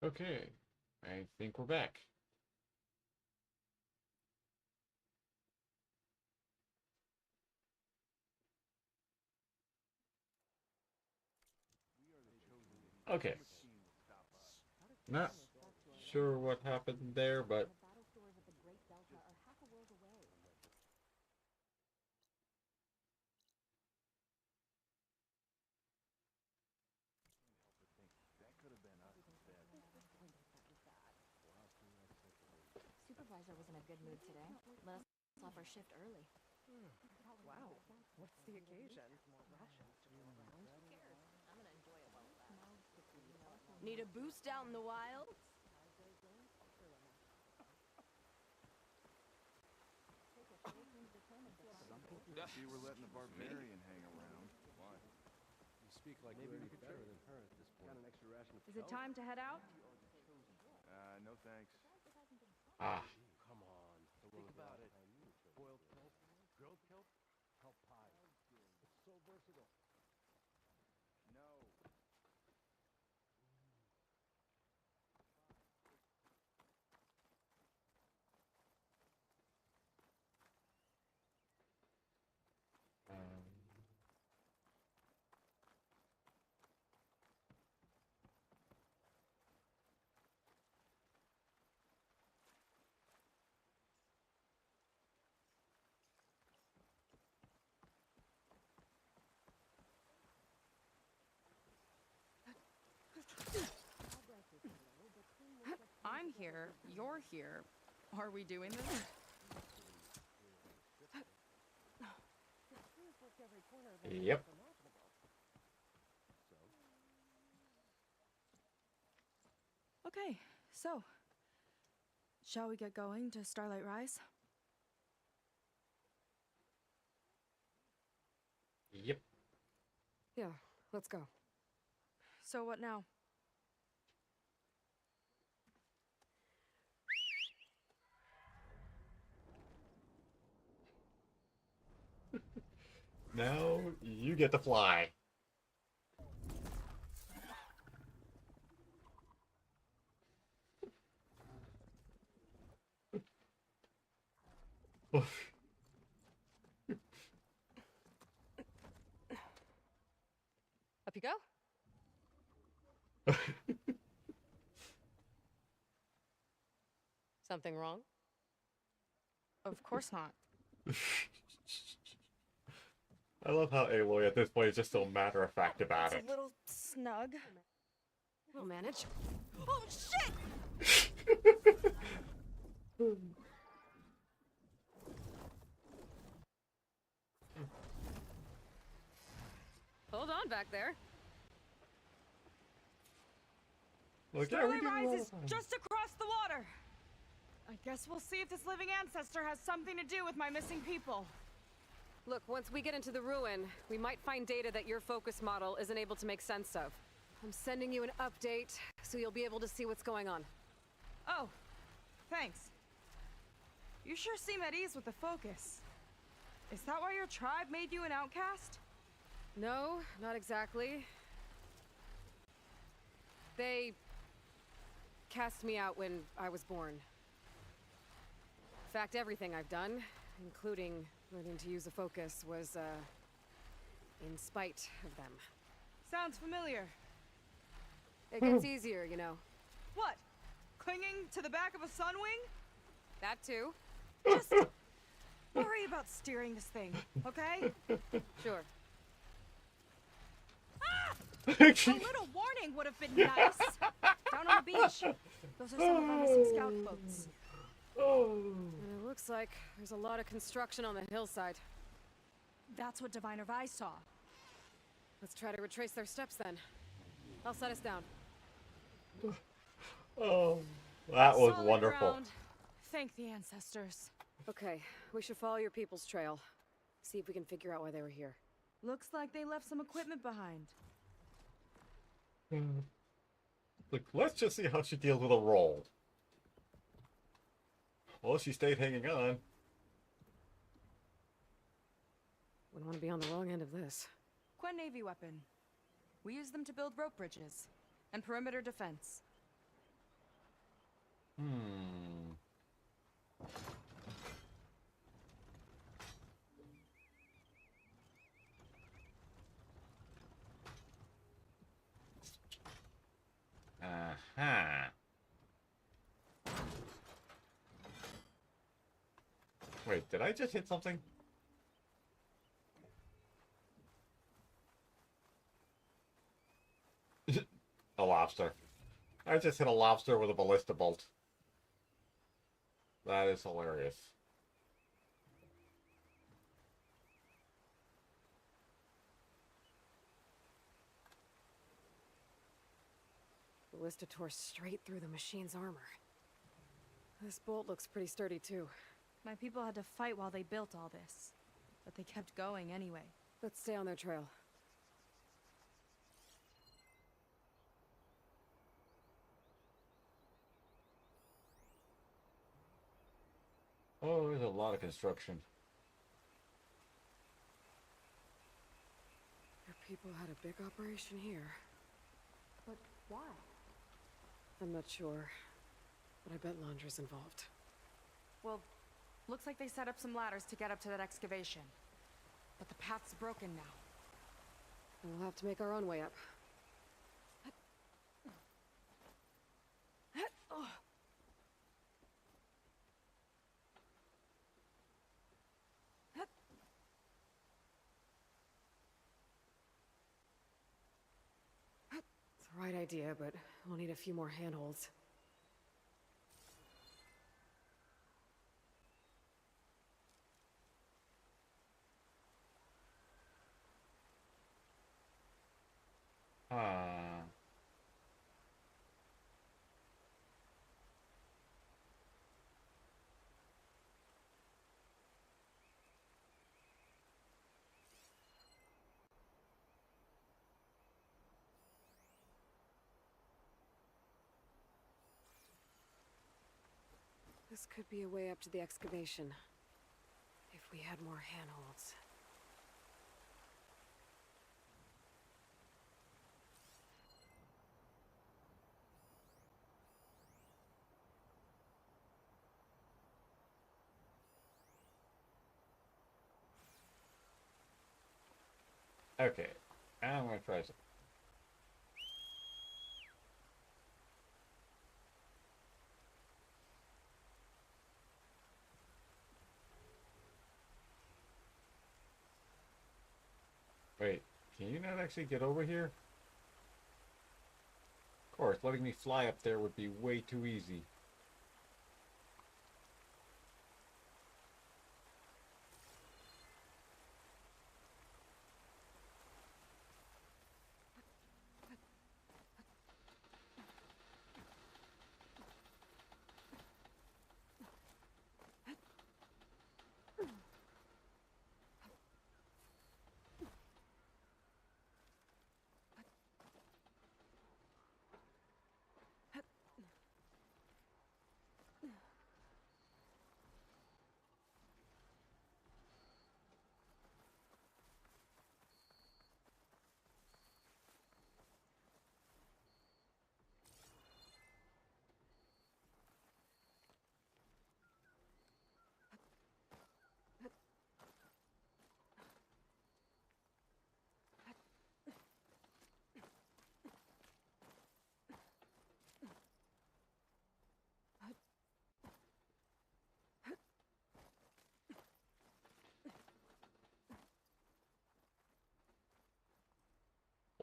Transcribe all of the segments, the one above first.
Okay, I think we're back. Okay, not sure what happened there, but Supervisor was in a good mood today. Let us off our shift early. Wow, what's the occasion? I'm gonna enjoy it while it lasts. Need a boost out in the wild? See, we're letting the barbarian hang around. Why? You speak like maybe we could better than her at this point. Got an extra ration of Is it time to head out? No thanks. ah, Come on. Think about it. Boiled kelp, grilled kelp, kelp pie. It's so versatile. No. um, I'm here. You're here. Are we doing this? yep. Okay, so shall we get going to Starlight Rise? Yep. Yeah, let's go. So what now? Now you get to fly. Up you go. Something wrong? Of course not. I love how Aloy at this point is just so matter of fact about It's it. a little snug. I'll manage. Oh, shit! Hold on back there. Like, yeah, we Starlight did Rise well. is just across the water. I guess we'll see if this living ancestor has something to do with my missing people. Look, once we get into the ruin, we might find data that your focus model isn't able to make sense of. I'm sending you an update, so you'll be able to see what's going on. Oh, thanks. You sure seem at ease with the focus. Is that why your tribe made you an outcast? No, not exactly. They cast me out when I was born. In fact, everything I've done, including learning to use a focus, was, in spite of them. Sounds familiar. It gets easier, you know. What? Clinging to the back of a sunwing? That too. Just worry about steering this thing, okay? Sure. A little warning would have been nice. Down on the beach. Those are some of our missing scout boats. And it looks like there's a lot of construction on the hillside. That's what Diviner Vi saw. Let's try to retrace their steps then. I'll set us down. Oh, that was Solid wonderful. ground. Thank the ancestors. Okay, we should follow your people's trail. See if we can figure out why they were here. Looks like they left some equipment behind. Look, let's just see how she deals with a roll. Well, she stayed hanging on. Wouldn't want to be on the wrong end of this. Quen Navy weapon. We use them to build rope bridges and perimeter defense. Hmm. Uh-huh. Wait, did I just hit something? A lobster. I just hit a lobster with a ballista bolt. That is hilarious. Ballista tore straight through the machine's armor. This bolt looks pretty sturdy, too. My people had to fight while they built all this. But they kept going anyway. Let's stay on their trail. Oh, there's a lot of construction. Your people had a big operation here. But why? I'm not sure, but I bet Londra's involved. Well, looks like they set up some ladders to get up to that excavation. But the path's broken now. We'll have to make our own way up. It's the right idea, but we'll need a few more handholds. Huh. This could be a way up to the excavation. If we had more handholds. Okay. I'm gonna try some. Wait, can you not actually get over here? Of course, letting me fly up there would be way too easy.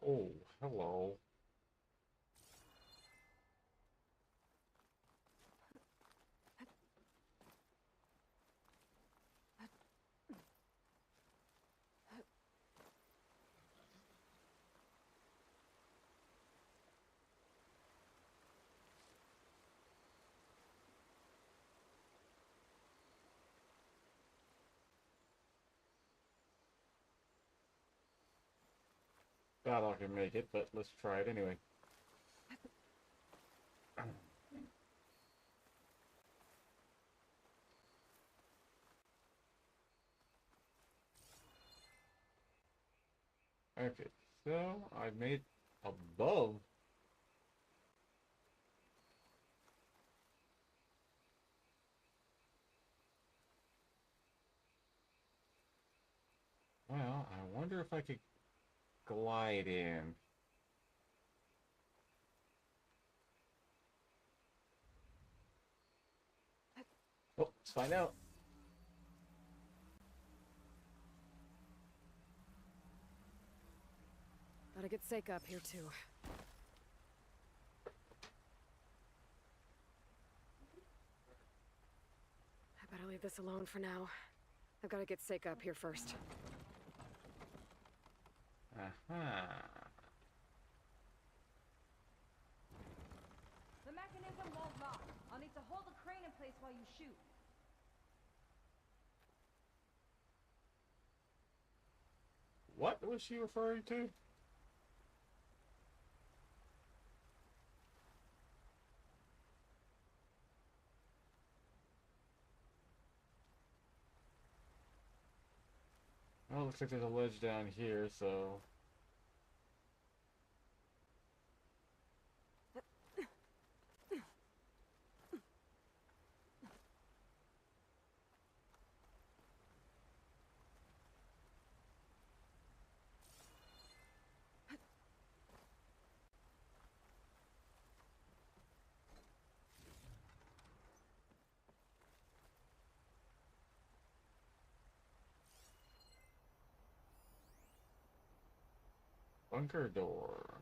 Oh, hello. Doubt I can make it, but let's try it anyway. Okay, so I made above. wonder if I could glide in. Oh, let's find out. Gotta get Seika up here too. I better leave this alone for now. I've gotta get Seika up here first. Aha. The mechanism won't lock. I'll need to hold the crane in place while you shoot. What was she referring to? Oh, looks like there's a ledge down here, so... Bunker door.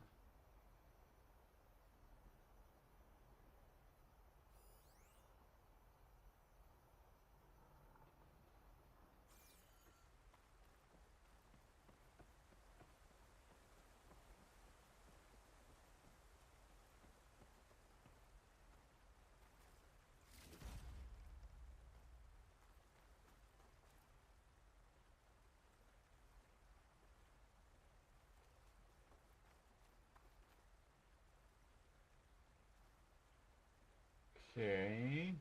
Okay.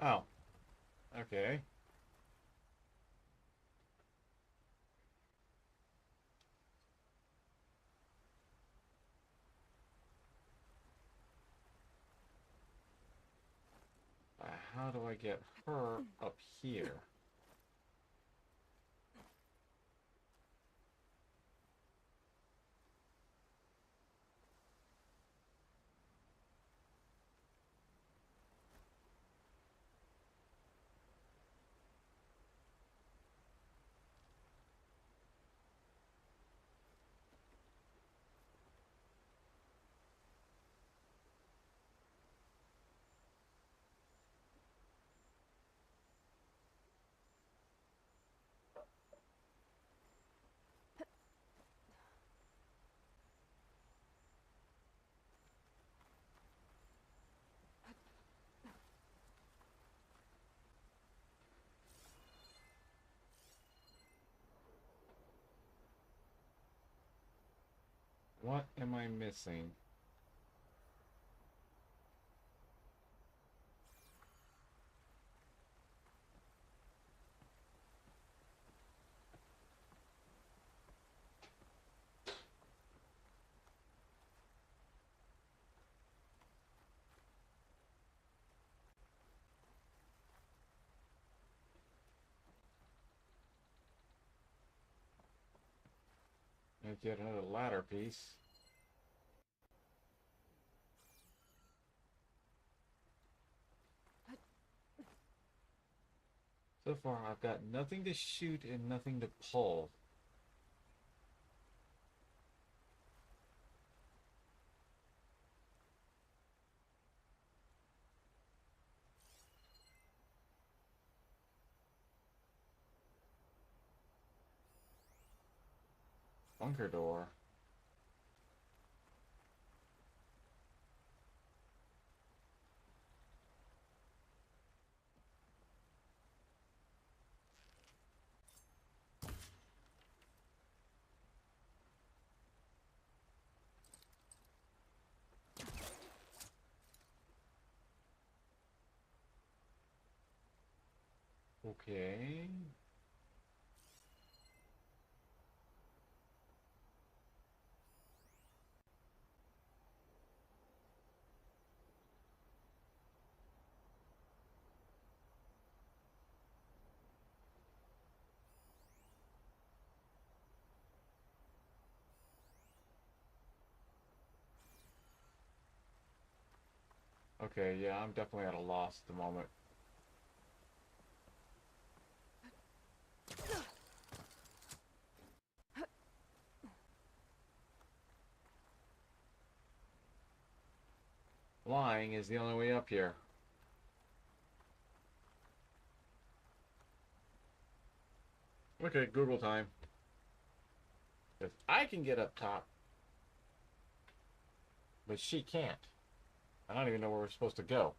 Oh. Okay. How do I get her up here? What am I missing? Let's get another ladder piece. So far, I've got nothing to shoot and nothing to pull. Bunker door. Okay. Okay, yeah, I'm definitely at a loss at the moment. Flying is the only way up here. Okay, Google time. If I can get up top, but she can't. I don't even know where we're supposed to go.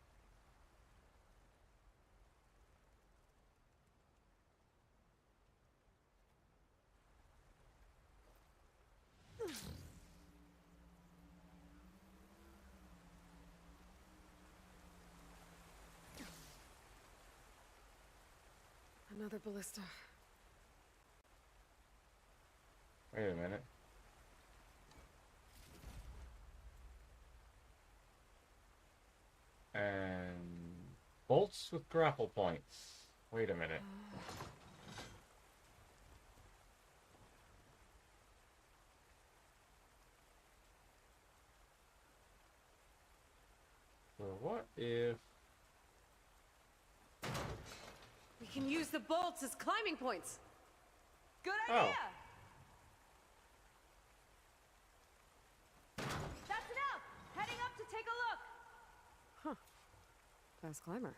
Another ballista. Wait a minute. And bolts with grapple points. Wait a minute. So what if... We can use the bolts as climbing points. Good Oh. idea! That's enough! Heading up to take a look! Fast climber.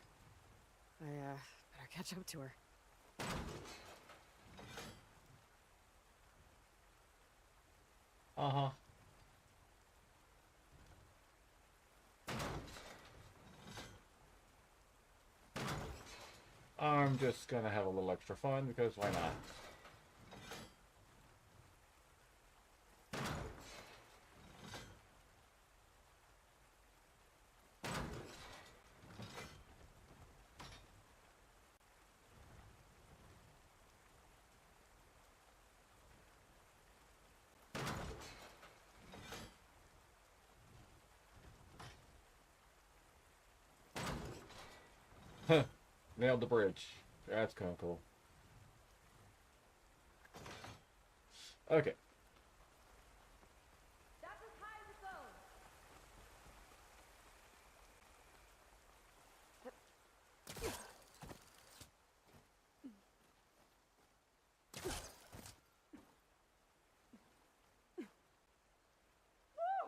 I, better catch up to her. Uh-huh. I'm just gonna have a little extra fun because why not? Nailed the bridge. That's kind of cool. Okay. That's as high as it goes! Woo!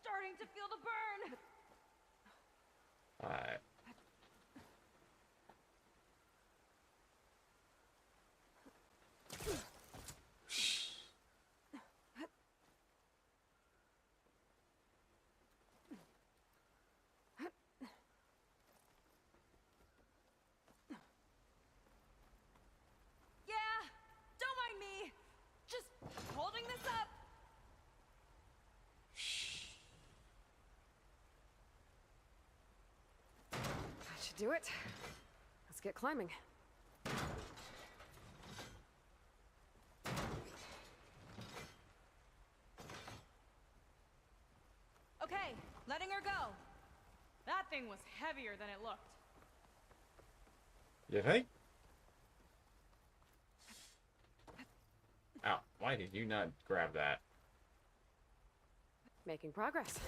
Starting to feel the burn! Alright. Yeah, don't mind me. Just holding this up. That should do it. Let's get climbing. Okay, letting her go. That thing was heavier than it looked. You think? Ow, why did you not grab that? Making progress.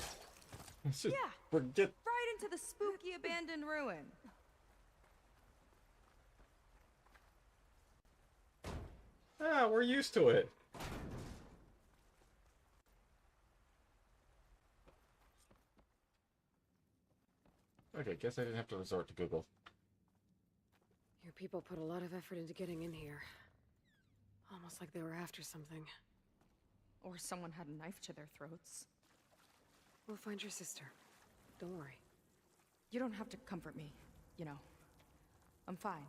Just Yeah. forget. Right into the spooky abandoned ruin. Ah, we're used to it. Okay, guess I didn't have to resort to Google. Your people put a lot of effort into getting in here. Almost like they were after something. Or someone had a knife to their throats. We'll find your sister. Don't worry. You don't have to comfort me, you know. I'm fine.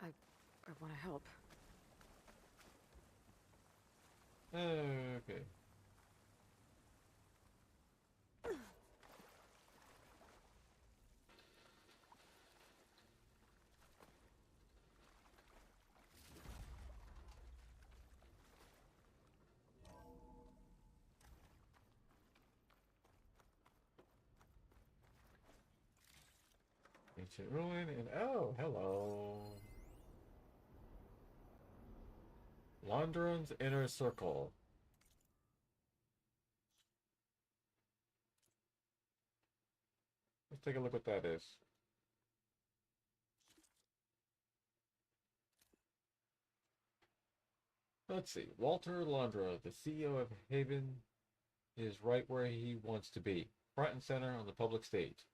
I want to help. Okay. Ancient ruin and oh, hello. Londron's Inner Circle. Let's take a look what that is. Let's see. Walter Londra, the CEO of Haven, is right where he wants to be, front and center on the public stage.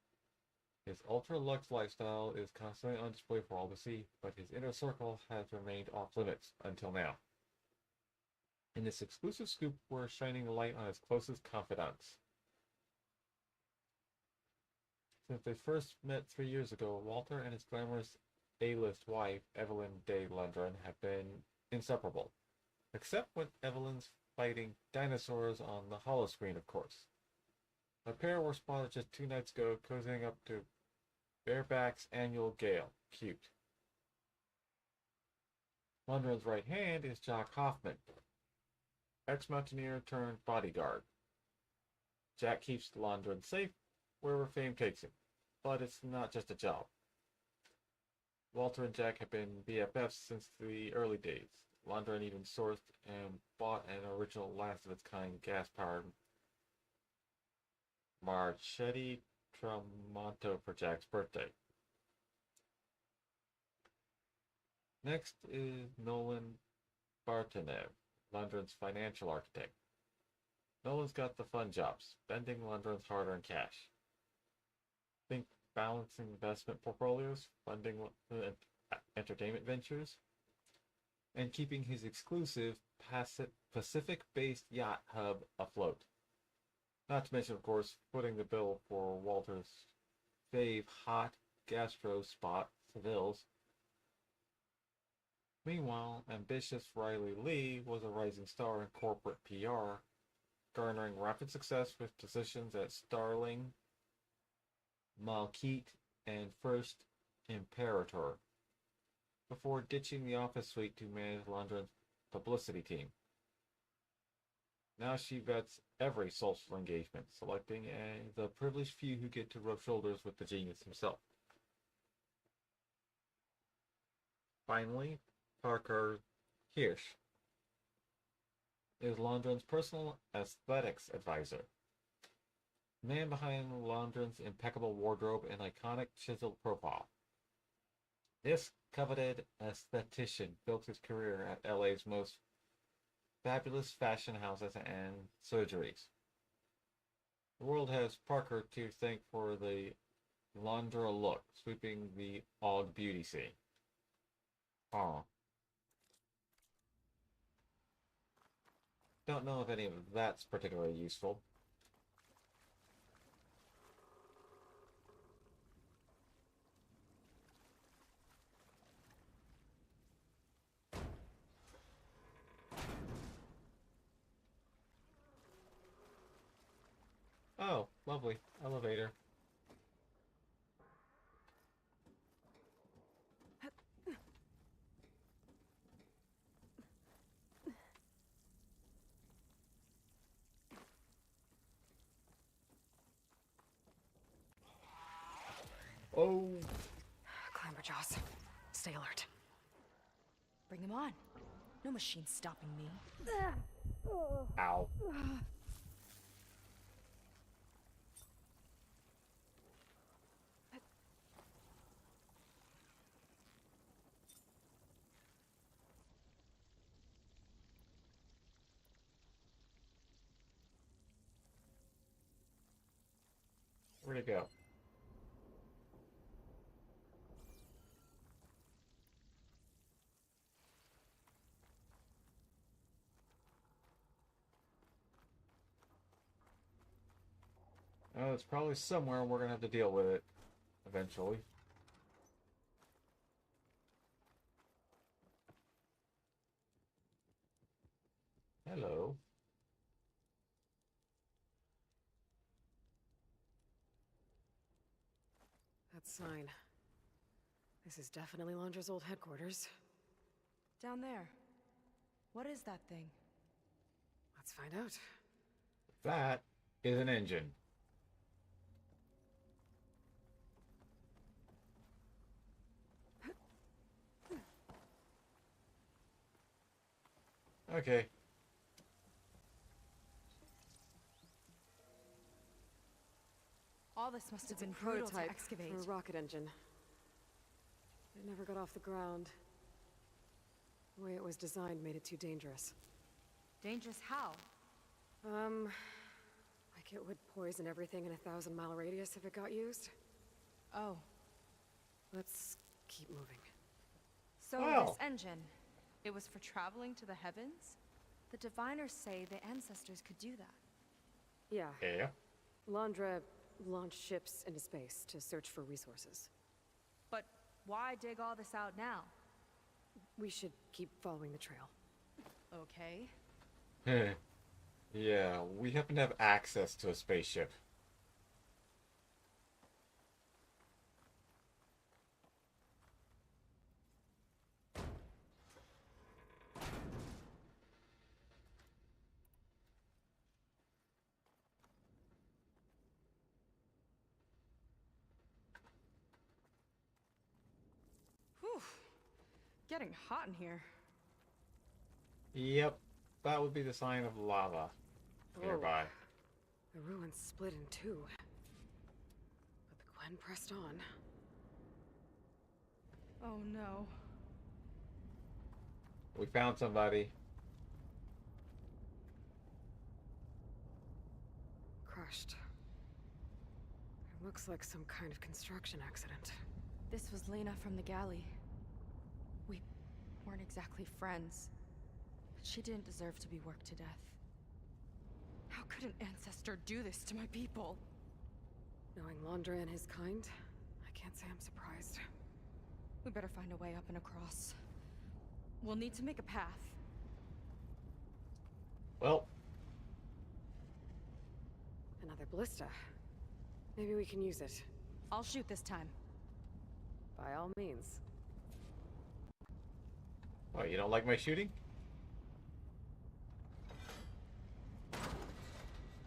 His ultra-luxe lifestyle is constantly on display for all to see, but his inner circle has remained off-limits until now. In this exclusive scoop, we're shining a light on his closest confidants. Since they first met 3 years ago, Walter and his glamorous A-list wife, Evelyn de London, have been inseparable. Except when Evelyn's fighting dinosaurs on the holoscreen, of course. The pair were spotted just 2 nights ago, cozying up to Bareback's annual gale. Cute. London's right hand is Jack Hoffman, ex-mountaineer turned bodyguard. Jack keeps London safe wherever fame takes him, but it's not just a job. Walter and Jack have been BFFs since the early days. London even sourced and bought an original last-of-its-kind gas-powered Marchetti Tramonto for Jack's birthday. Next is Nolan Bartanev, London's financial architect. Nolan's got the fun jobs, spending London's hard-earned cash. Think balancing investment portfolios, funding entertainment ventures, and keeping his exclusive Pacific-based yacht hub afloat. Not to mention, of course, footing the bill for Walter's fave hot gastro spot, Seville's. Meanwhile, ambitious Riley Lee was a rising star in corporate PR, garnering rapid success with positions at Starling, Malkeet, and First Imperator, before ditching the office suite to manage London's publicity team. Now she vets every social engagement, selecting the privileged few who get to rub shoulders with the genius himself. Finally, Parker Hirsch is London's personal aesthetics advisor. The man behind London's impeccable wardrobe and iconic chiseled profile. This coveted aesthetician built his career at LA's most fabulous fashion houses and surgeries. The world has Parker to thank for the Londra look, sweeping the Og beauty scene. Aw. Don't know if any of that's particularly useful. Oh, lovely. Elevator. Clamberjaws. Stay alert. Bring him on. No machine stopping me. Ow. Where'd it go? Oh, it's probably somewhere and we're gonna have to deal with it eventually. Hello. That sign. This is definitely Londra's old headquarters. Down there. What is that thing? Let's find out. That is an engine. Okay. All this must have It's a been brutal to prototype excavate. for a rocket engine. It never got off the ground. The way it was designed made it too dangerous. Dangerous how? Like it would poison everything in a 1,000-mile radius if it got used. Oh. Let's keep moving. So Wow. this engine, it was for traveling to the heavens? The diviners say the ancestors could do that. Yeah, Yeah. Londra launched ships into space to search for resources. But why dig all this out now? We should keep following the trail. Okay. Yeah, we happen to have access to a spaceship. Whew. Getting hot in here. Yep, that would be the sign of lava nearby. The ruins split in two. But the Gwen pressed on. Oh no. We found somebody. Crushed. It looks like some kind of construction accident. This was Lena from the galley. We weren't exactly friends, but she didn't deserve to be worked to death. How could an ancestor do this to my people? Knowing Londra and his kind, I can't say I'm surprised. We better find a way up and across. We'll need to make a path. Well, Another ballista. Maybe we can use it. I'll shoot this time. By all means. what, you don't like my shooting?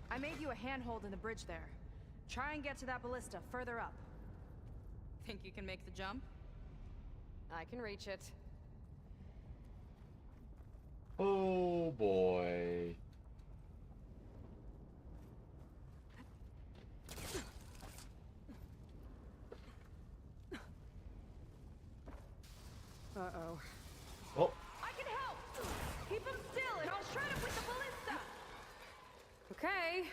I made you a handhold in the bridge there. Try and get to that ballista further up. Think you can make the jump? I can reach it. Oh boy. Uh-oh. Oh, I can help! Keep him still and I'll shred him with the ballista! Okay.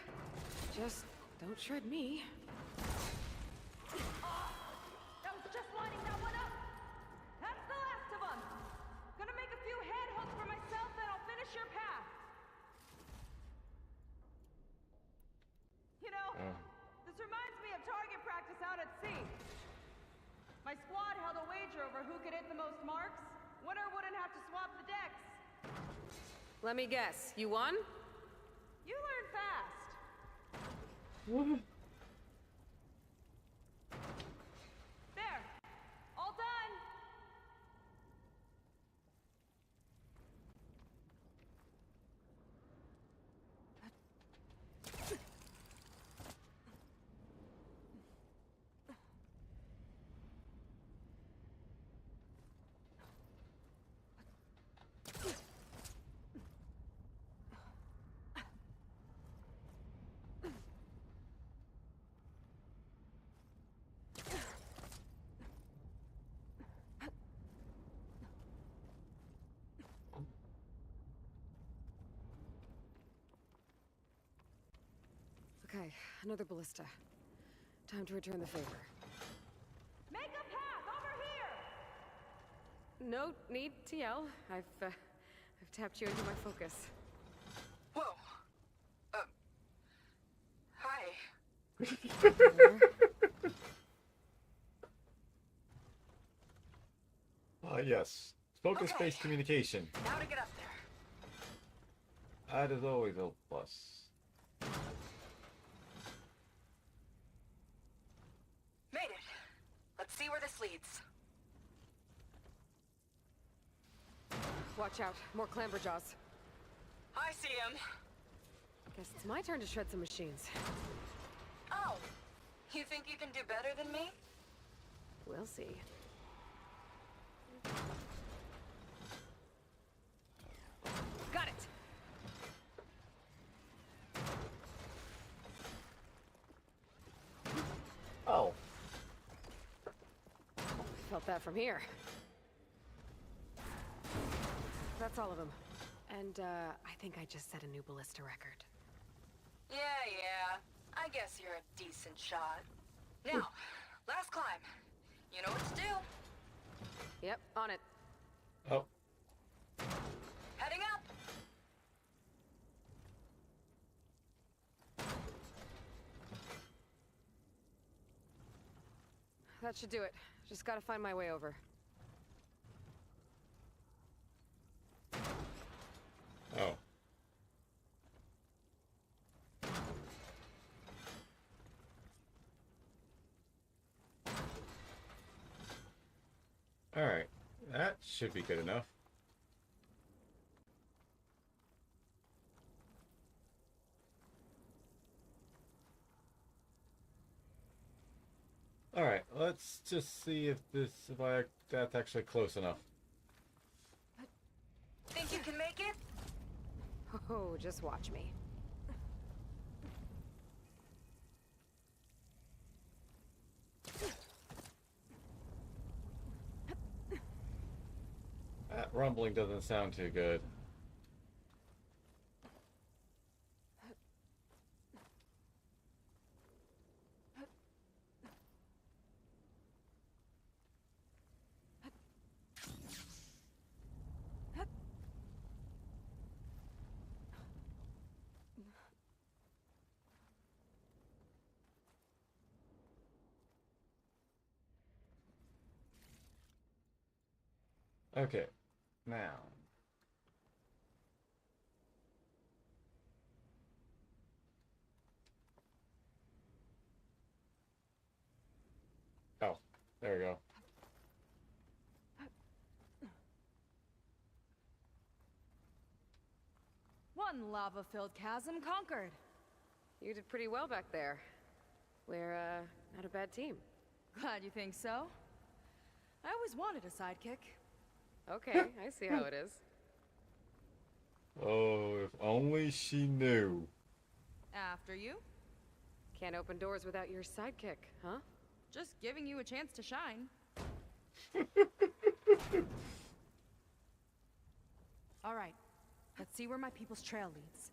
Just don't shred me. That was just lining that one up! That's the last of them! Gonna make a few handholds for myself and I'll finish your path! You know, this reminds me of target practice out at sea. My squad held a wager over who could hit the most marks. Winner wouldn't have to swap the decks. Let me guess. You won? You learn fast. what? There. All done. Okay, another ballista. Time to return the favor. Make a path over here! No need to yell. I've tapped you into my focus. Whoa. Hi. Yes. Focus-based communication. Now to get up there. That is always a plus. Made it. Let's see where this leads. Watch out, more clamberjaws. I see him. Guess it's my turn to shred some machines. Oh. You think you can do better than me? We'll see. Got it! Oh. Felt that from here. That's all of them. And, I think I just set a new ballista record. Yeah. I guess you're a decent shot. Now, last climb. You know what to do. Yep, on it. Oh. Heading up. That should do it. Just gotta find my way over. Oh. Alright. That should be good enough. Alright, let's just see if that's actually close enough. Think you can make it? Oh, just watch me. That rumbling doesn't sound too good. Okay, now. Oh, there we go. One lava-filled chasm conquered. You did pretty well back there. We're, not a bad team. Glad you think so. I always wanted a sidekick. Okay, I see how it is. Oh, if only she knew. After you. Can't open doors without your sidekick, huh? Just giving you a chance to shine. All right. Let's see where my people's trail leads.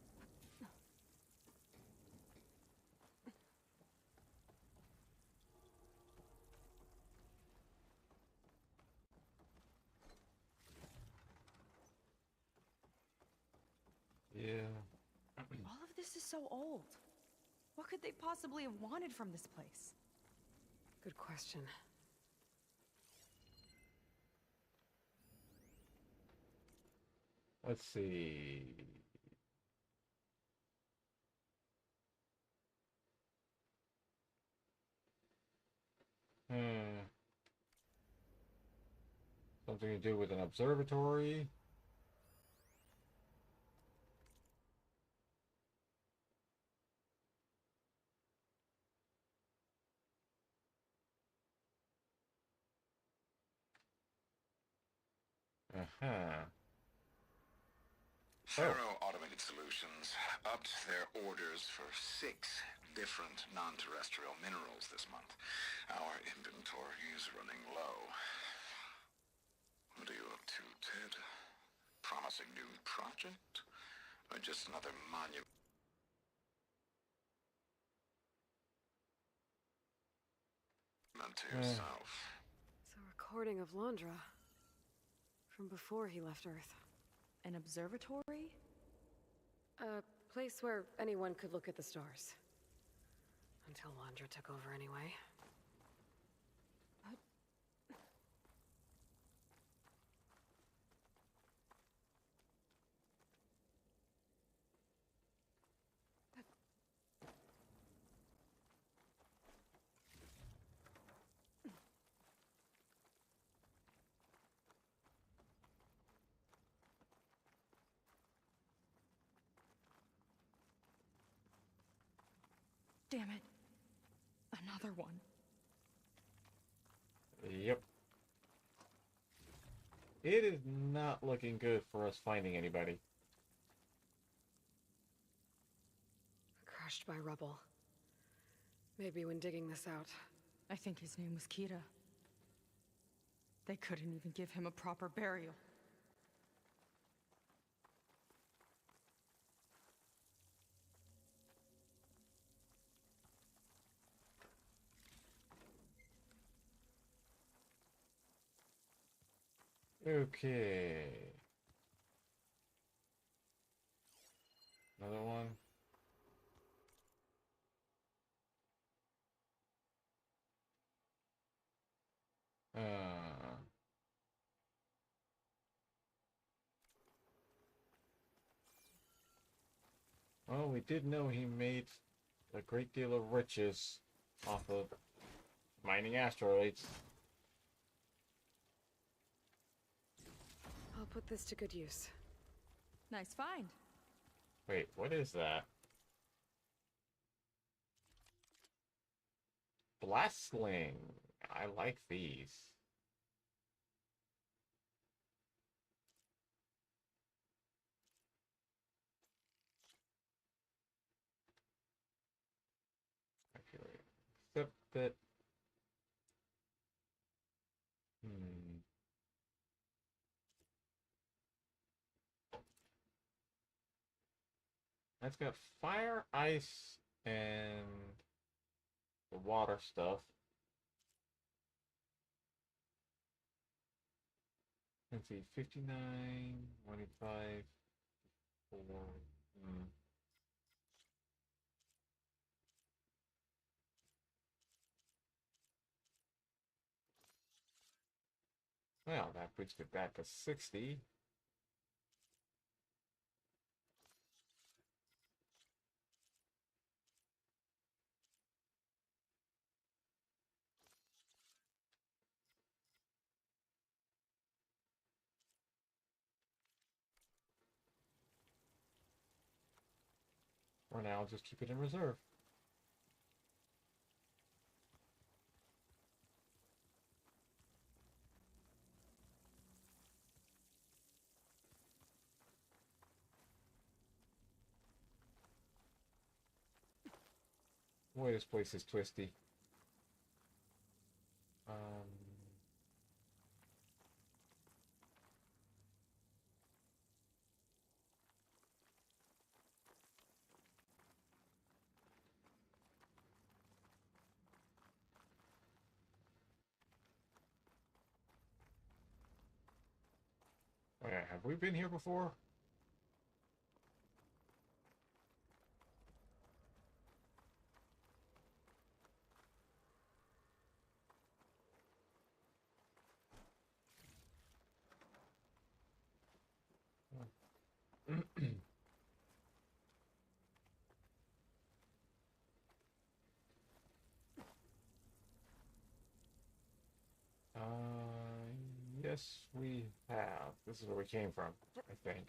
Yeah. All of this is so old. What could they possibly have wanted from this place? Good question. Let's see. Something to do with an observatory. Uh-huh. Faro Automated Solutions upped their orders for 6 different non-terrestrial minerals this month. Our inventory is running low. What are you up to, Ted? Promising new project? Or just another monument? yourself. It's a recording of Londra. From before he left Earth. An observatory? A place where anyone could look at the stars. Until Londra took over anyway. Damn it. Another one. Yep. It is not looking good for us finding anybody. Crushed by rubble. Maybe when digging this out. I think his name was Kira. They couldn't even give him a proper burial. Okay. Another one. Well, we did know he made a great deal of riches off of mining asteroids. I'll put this to good use. Nice find. Wait, what is that? Blast sling. I like these. Actually, except that. That's got fire, ice, and the water stuff. Let's see, 59, 25, 4. Well, that puts it back to 60. For now, I'll just keep it in reserve. Boy, this place is twisty. Oh yeah, have we been here before? Uh, yes, we have. This is where we came from, I think.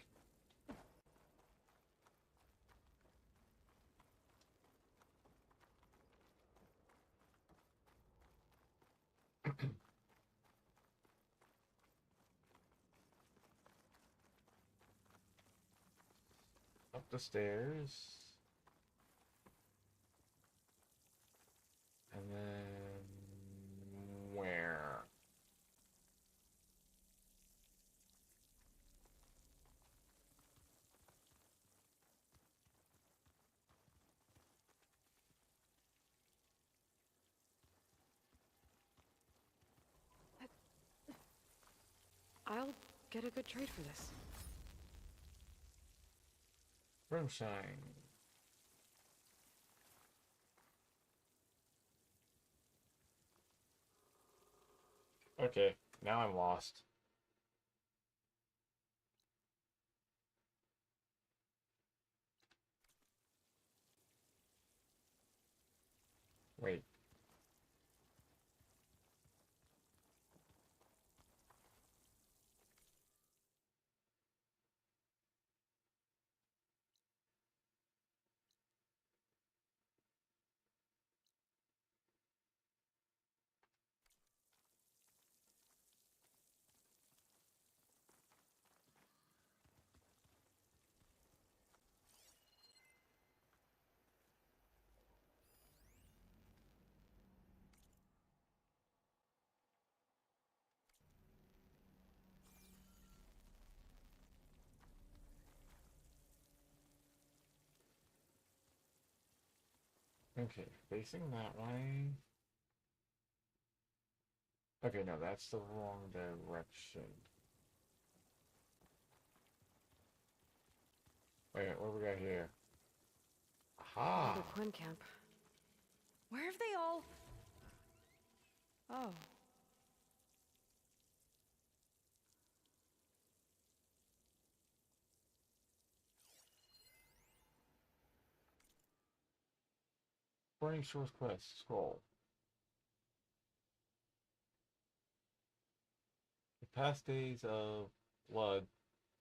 Up the stairs. And then where? I'll get a good trade for this. Brimshine. Okay, now I'm lost. Wait. Okay, facing that way. Okay, no, that's the wrong direction. Wait, what do we got here? Aha! Another Quinn camp. Where have they all... Oh. Burning Shores Quest, scroll. The past days of blood,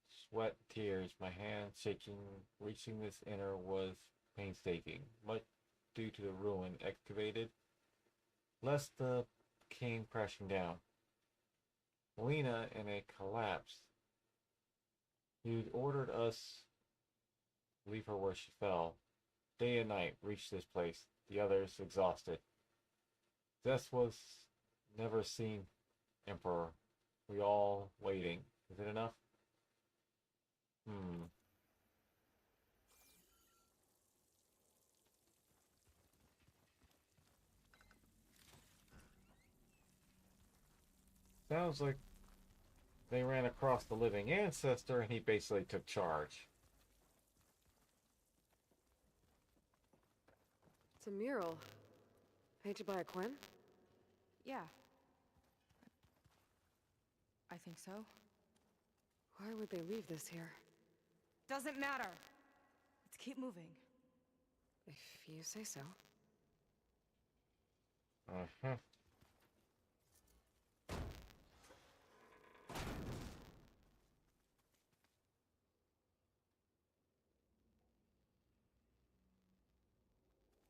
sweat, tears, my hands shaking, reaching this inner was painstaking, much due to the ruin excavated, lest the came crashing down. Melina in a collapse. You'd ordered us leave her where she fell. Day and night reached this place, the others exhausted. Death was never seen, Emperor. We all waiting. Is it enough? Sounds like they ran across the living ancestor and he basically took charge. It's a mural. Painted by a Quinn? Yeah. I think so. Why would they leave this here? Doesn't matter. Let's keep moving. If you say so. Uh-huh.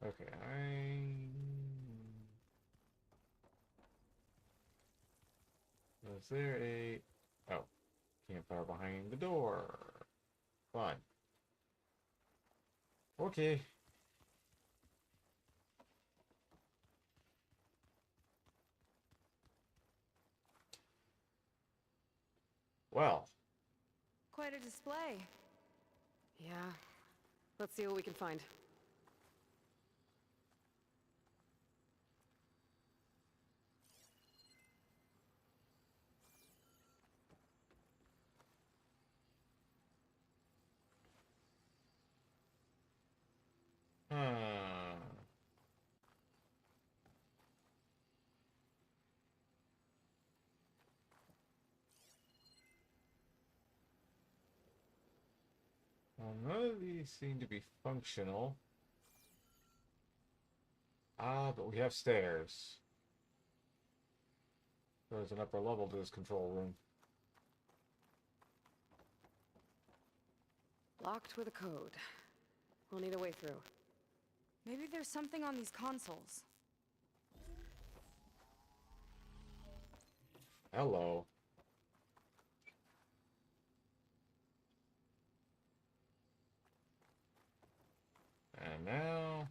Okay, Was there a... Oh. Campfire behind the door. Fine. Okay. Well. Quite a display. Yeah. Let's see what we can find. Well, none of these seem to be functional. Ah, but we have stairs. There's an upper level to this control room. Locked with a code. We'll need a way through. Maybe there's something on these consoles. Hello. And now...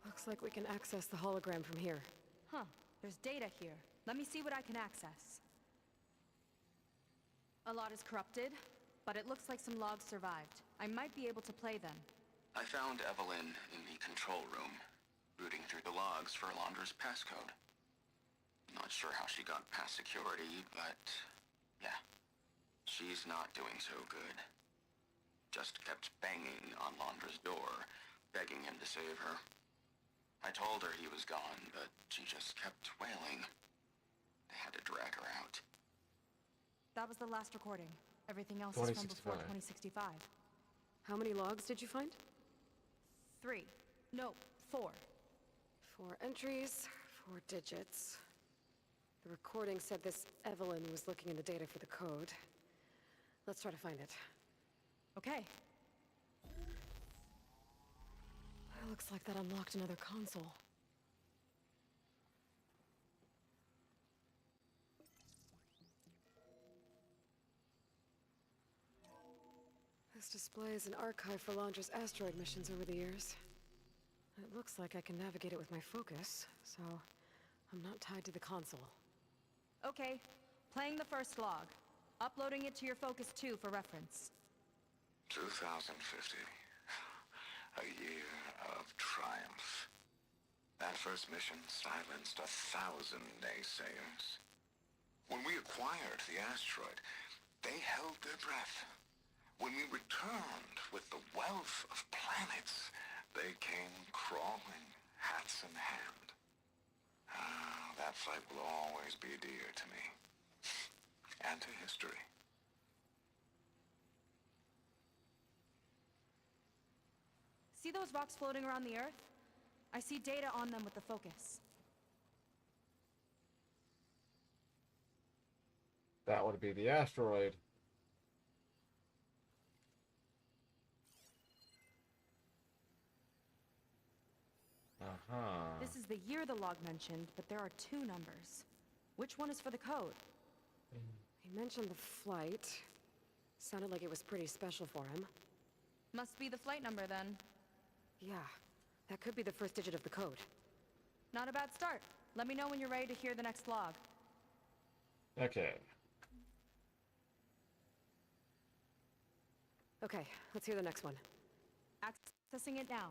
Looks like we can access the hologram from here. Huh. There's data here. Let me see what I can access. A lot is corrupted, but it looks like some logs survived. I might be able to play them. I found Evelyn in the control room, rooting through the logs for Alondra's passcode. sure how she got past security, but yeah, she's not doing so good. Just kept banging on Londra's door, begging him to save her. I told her he was gone, but she just kept wailing. They had to drag her out. That was the last recording. Everything else is from before 2065. How many logs did you find? 3. No, 4. 4 entries, 4 digits. The recording said this Evelyn was looking in the data for the code. Let's try to find it. Okay. Looks like that unlocked another console. This displays an archive for Londra's asteroid missions over the years. It looks like I can navigate it with my focus, so I'm not tied to the console. Okay. Playing the first log. Uploading it to your Focus 2 for reference. 2050. A year of triumph. That first mission silenced 1,000 naysayers. When we acquired the asteroid, they held their breath. When we returned with the wealth of planets, they came crawling, hats in hand. That fight will always be dear to me. And to history. See those rocks floating around the Earth? I see data on them with the focus. That would be the asteroid. Uh-huh. This is the year the log mentioned, but there are 2 numbers. Which one is for the code? He mentioned the flight. Sounded like it was pretty special for him. Must be the flight number then. Yeah, that could be the first digit of the code. Not a bad start. Let me know when you're ready to hear the next log. Okay. Okay, let's hear the next one. Accessing it now.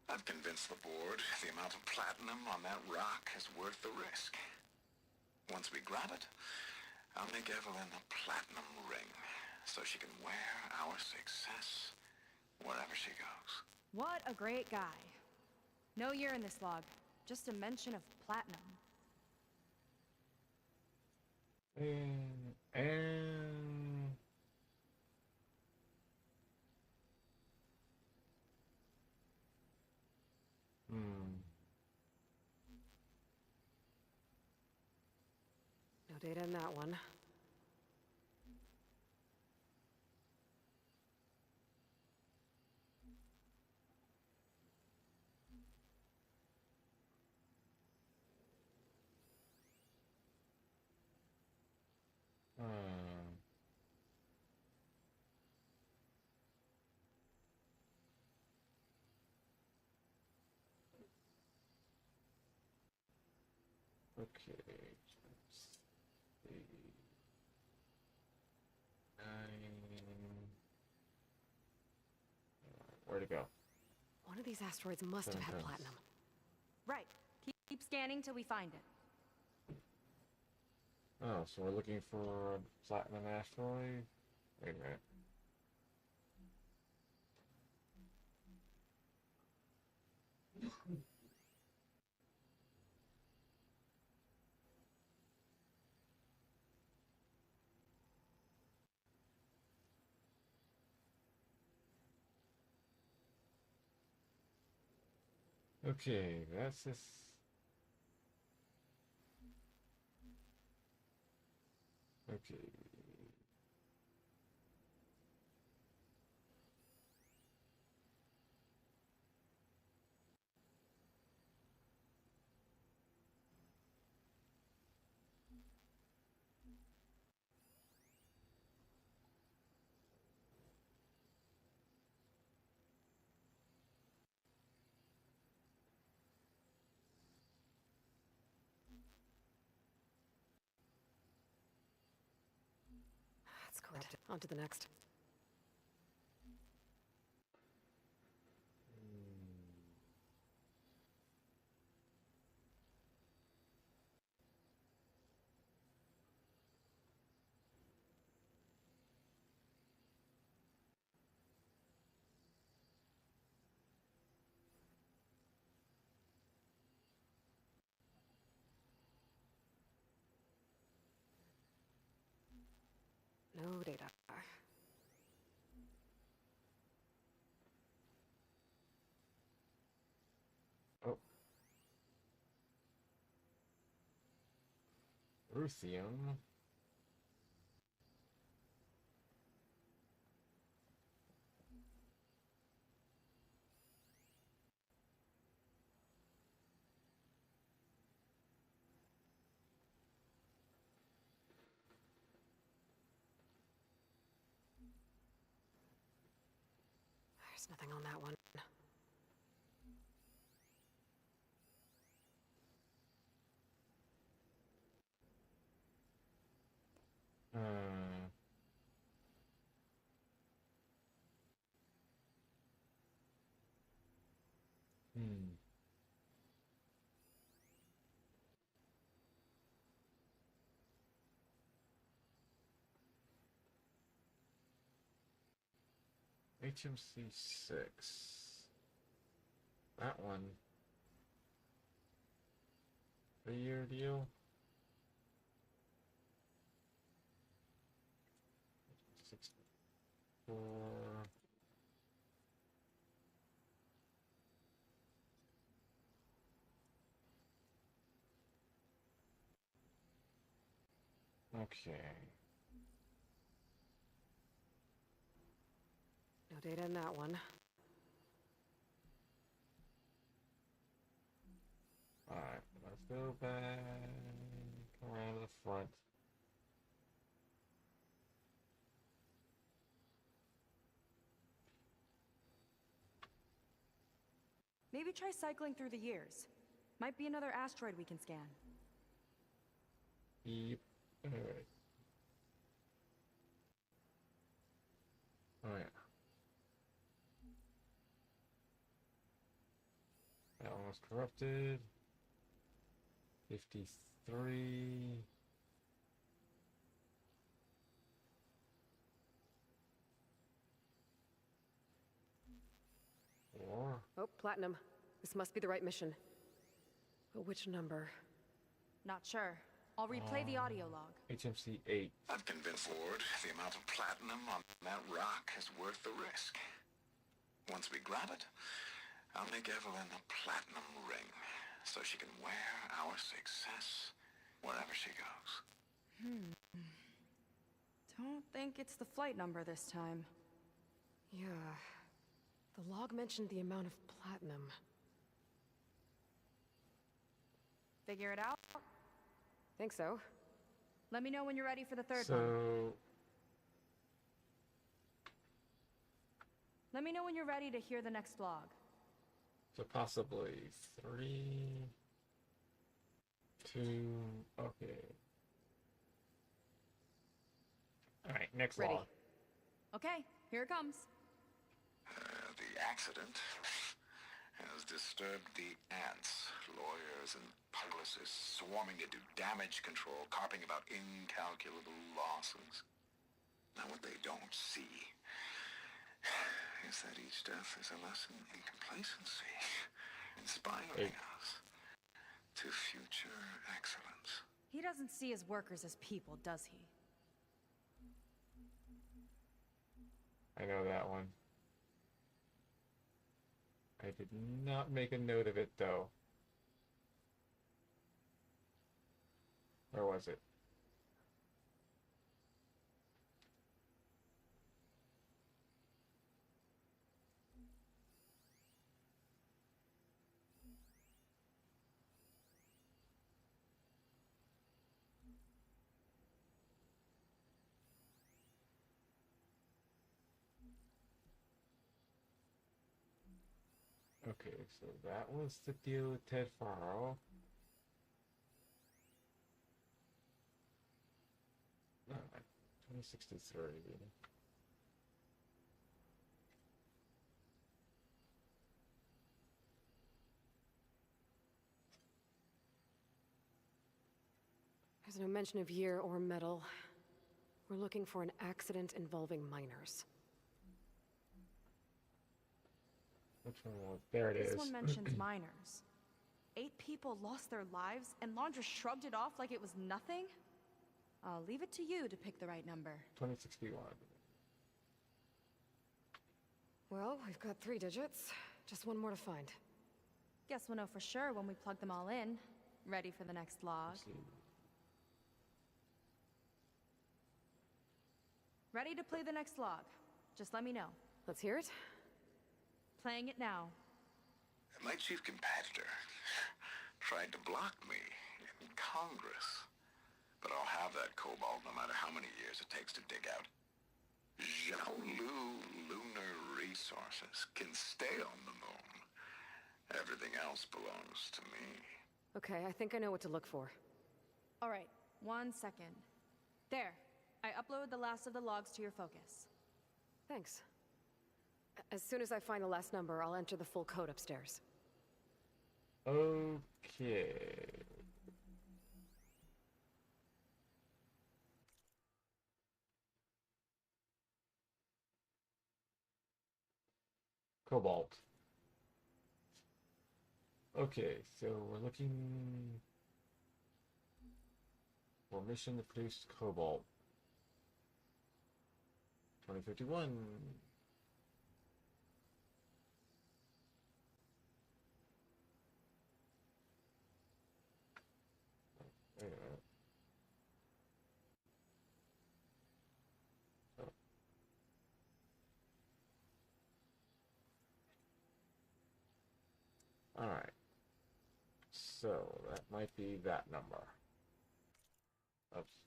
I've convinced the board the amount of platinum on that rock is worth the risk. Once we grab it, I'll make Evelyn a platinum ring, so she can wear our success wherever she goes. What a great guy. No year in this log, just a mention of platinum. And No data in that one. okay. Let's see. 9. Where'd it go? One of these asteroids must have had 7 times. platinum. Right. Keep scanning till we find it. Oh, so we're looking for a platinum asteroid? Wait a minute. Okay, that's this. Okay. That's correct. On to the next. No data. Oh. Ruthium. There's nothing on that one. Uh, hmm. HMC6. That one. 3-year deal. 64. Okay. No data in that one. Alright, let's go back around to the front. Maybe try cycling through the years. Might be another asteroid we can scan. Yep. Alright. Oh yeah. That one was corrupted. 53. Four. Oh, Platinum. This must be the right mission. But which number? Not sure. I'll replay the audio log. HMC 8. I've convinced Ford the amount of platinum on that rock is worth the risk. Once we grab it, I'll make Evelyn a platinum ring so she can wear our success wherever she goes. Don't think it's the flight number this time. Yeah. The log mentioned the amount of platinum. Figure it out? Think so. Let me know when you're ready for the third one. So, Let me know when you're ready to hear the next log. so possibly 3, 2, okay. Alright, next Ready. log. Okay, here it comes. The accident has disturbed the ants, lawyers and publicists swarming to do damage control, carping about incalculable losses. Now what they don't see is that each death is a lesson in complacency, inspiring us to future excellence. He doesn't see his workers as people, does he? I know that one. I did not make a note of it, though. Where was it? Okay, so that was the deal with Ted Faro. No, 2063. There's no mention of year or metal. We're looking for an accident involving miners. Which one was? There it is. This one mentions miners. 8 people lost their lives, and Laundra shrugged it off like it was nothing? I'll leave it to you to pick the right number. 2061. Well, we've got 3 digits. Just one more to find. Guess we'll know for sure when we plug them all in. Ready for the next log. Let's see. Ready to play the next log. Just let me know. Let's hear it. Playing it now. My chief competitor tried to block me in Congress. But I'll have that cobalt no matter how many years it takes to dig out. Xiaolu Lunar Resources can stay on the moon. Everything else belongs to me. Okay, I think I know what to look for. All right, 1 second. There. I uploaded the last of the logs to your focus. Thanks. As soon as I find the last number, I'll enter the full code upstairs. Okay. Cobalt. Okay, so we're looking for mission to produce cobalt. 2051. Wait a minute. All right. So that might be that number. Oops.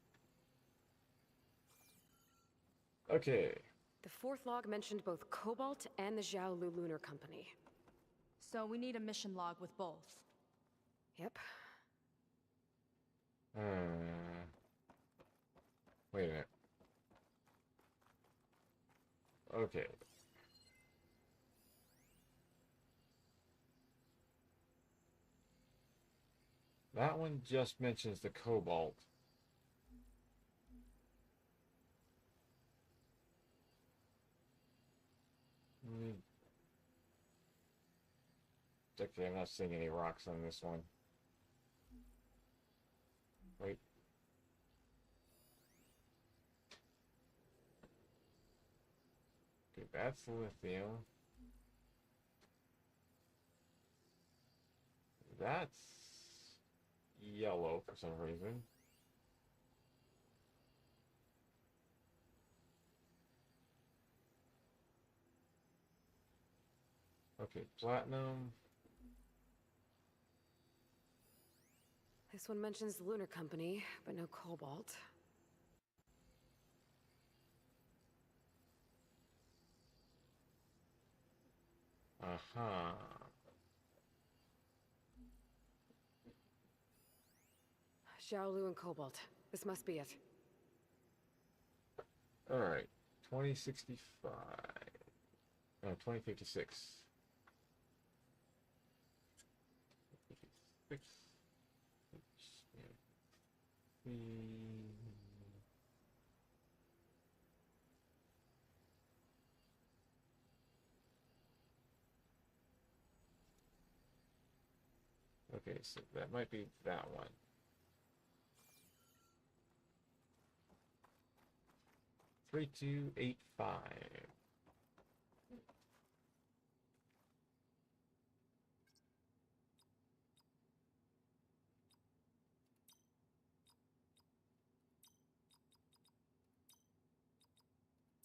Okay. The 4th log mentioned both Cobalt and the Xiaolu Lunar Company. So we need a mission log with both. Yep. Wait a minute. Okay. That one just mentions the cobalt. Okay, I'm not seeing any rocks on this one. Wait. Okay, that's lithium. That's yellow for some reason. Okay, platinum. This one mentions the Lunar Company, but no Cobalt. Uh-huh. Xiaolu and Cobalt. This must be it. Alright. 2065. No, 2056. 56. Okay, so that might be that one. Three, 2, 8, 5.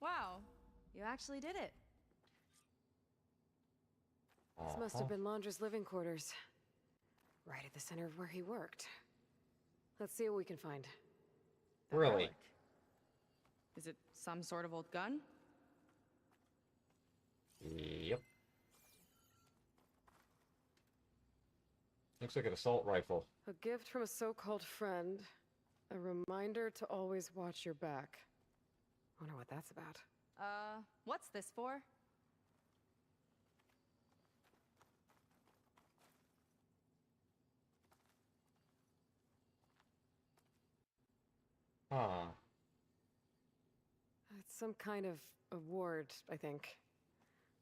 Wow, you actually did it. This must have been Londra's living quarters. Right at the center of where he worked. Let's see what we can find. That Really? relic. Is it some sort of old gun? Yep. Looks like an assault rifle. A gift from a so-called friend. A reminder to always watch your back. Wonder what that's about. What's this for? Huh. It's some kind of award, I think.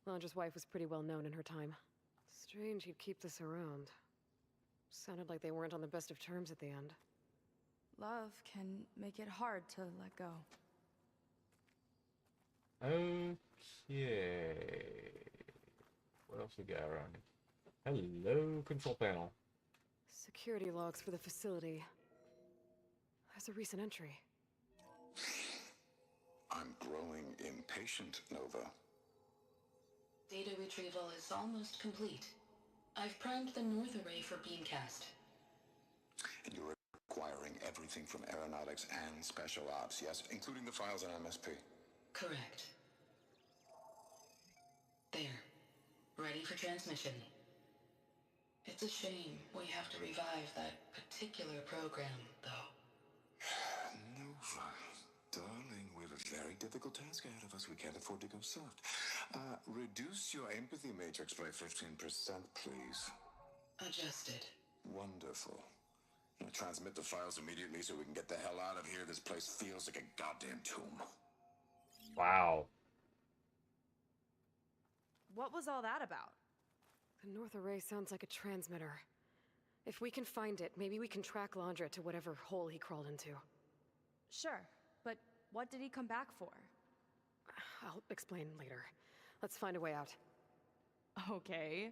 Londra's wife was pretty well known in her time. Strange he'd keep this around. Sounded like they weren't on the best of terms at the end. love can make it hard to let go. Okay. What else we got around here? Hello, control panel. Security logs for the facility. There's a recent entry. I'm growing impatient, Nova. Data retrieval is almost complete. I've primed the North Array for beamcast. And you're acquiring everything from aeronautics and special ops, yes? Including the files on MSP. Correct. There. Ready for transmission. It's a shame we have to revive that particular program, though. Nova, darling, we have a very difficult task ahead of us. We can't afford to go soft. Reduce your empathy matrix by 15%, please. Adjusted. Wonderful. Now transmit the files immediately so we can get the hell out of here. This place feels like a goddamn tomb. Wow. What was all that about? The North Array sounds like a transmitter. If we can find it, maybe we can track Landra to whatever hole he crawled into. Sure, but what did he come back for? I'll explain later. Let's find a way out. Okay,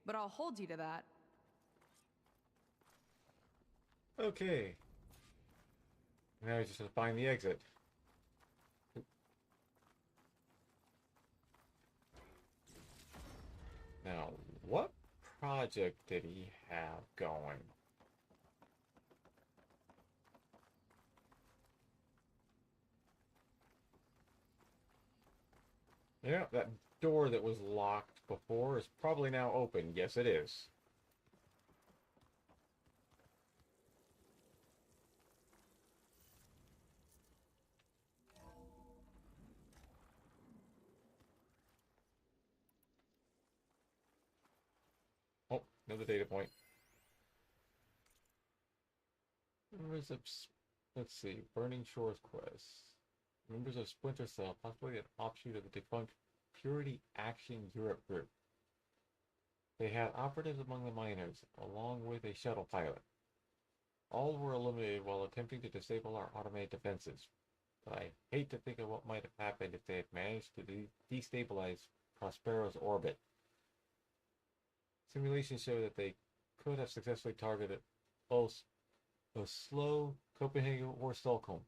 but I'll hold you to that. Okay. Now we just have to find the exit. Now, what project did he have going? Yeah, that door that was locked before is probably now open. Yes, it is. Oh, another data point. Members of, let's see, Burning Shores quest. Members of Splinter Cell, possibly an offshoot of the defunct Purity Action Europe group. They had operatives among the miners, along with a shuttle pilot. All were eliminated while attempting to disable our automated defenses. But I hate to think of what might have happened if they had managed to destabilize Prospero's orbit. Simulations show that they could have successfully targeted both Oslo, Copenhagen, or Stockholm.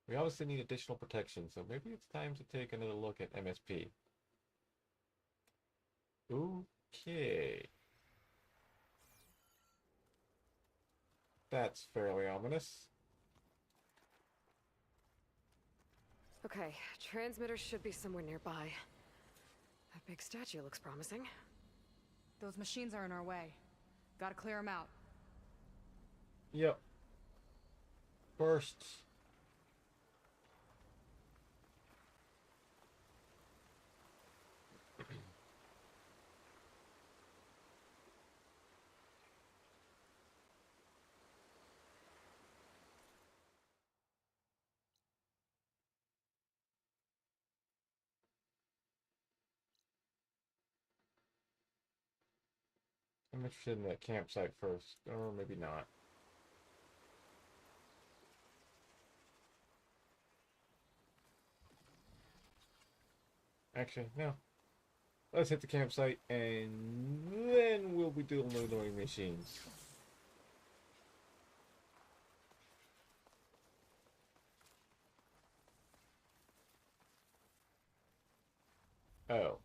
We obviously need additional protection, so maybe it's time to take another look at MSP. Okay. That's fairly ominous. Okay, transmitter should be somewhere nearby. That big statue looks promising. Those machines are in our way. Gotta clear them out. Yep. First. I'm interested in that campsite first, or maybe not. Actually, no. Let's hit the campsite, and then we'll be doing the annoying machines. Oh.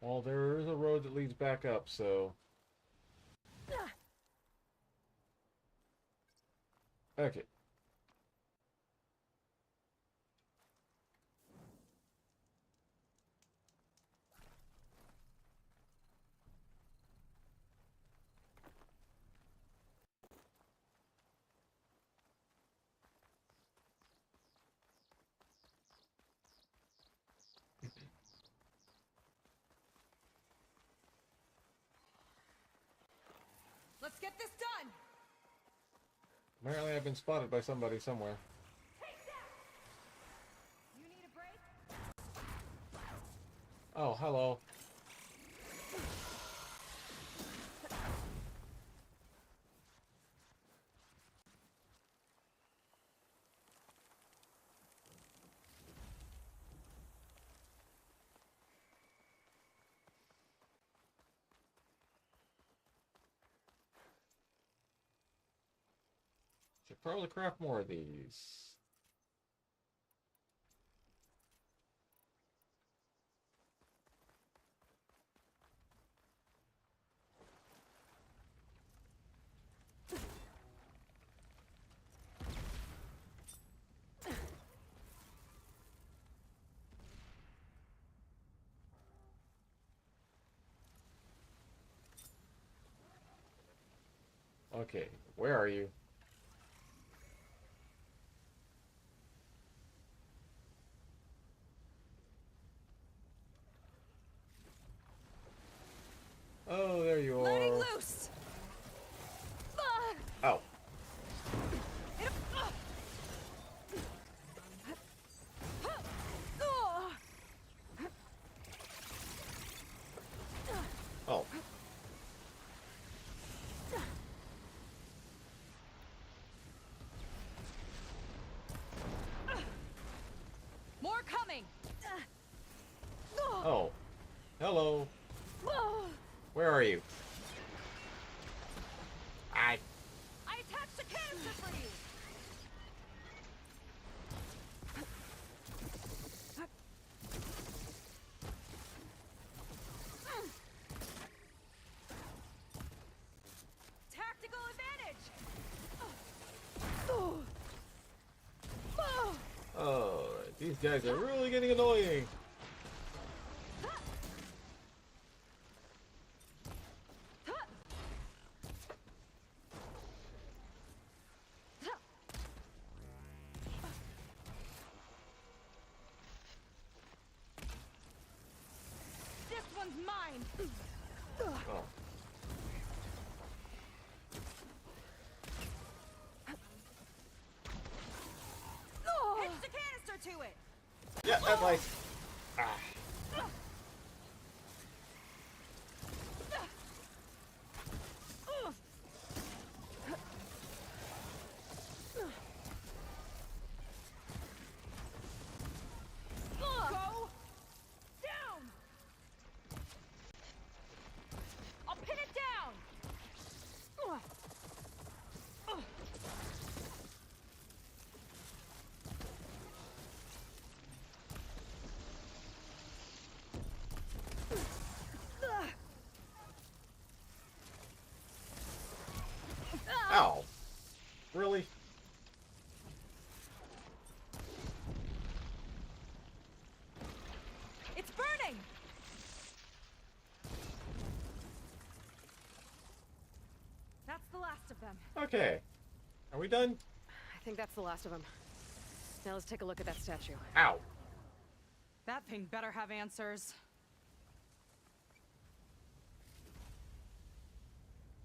Well, there is a road that leads back up, so... Okay. Let's get this done! Apparently I've been spotted by somebody somewhere. You need a break? Oh, hello. Could probably craft more of these. Okay, where are you? Oh, there you Letting are. loose! Oh. Oh. More coming! Oh. Hello. Where are you? I attached a canister for you! Tactical advantage! Oh, these guys are really getting annoying. This one's mine! Oh. Hitch the canister to it! Yeah, that's like. Ah. Go down! I'll pin it down! Ow. Really? It's burning! That's the last of them. Okay. Are we done? I think that's the last of them. Now let's take a look at that statue. Ow. That thing better have answers.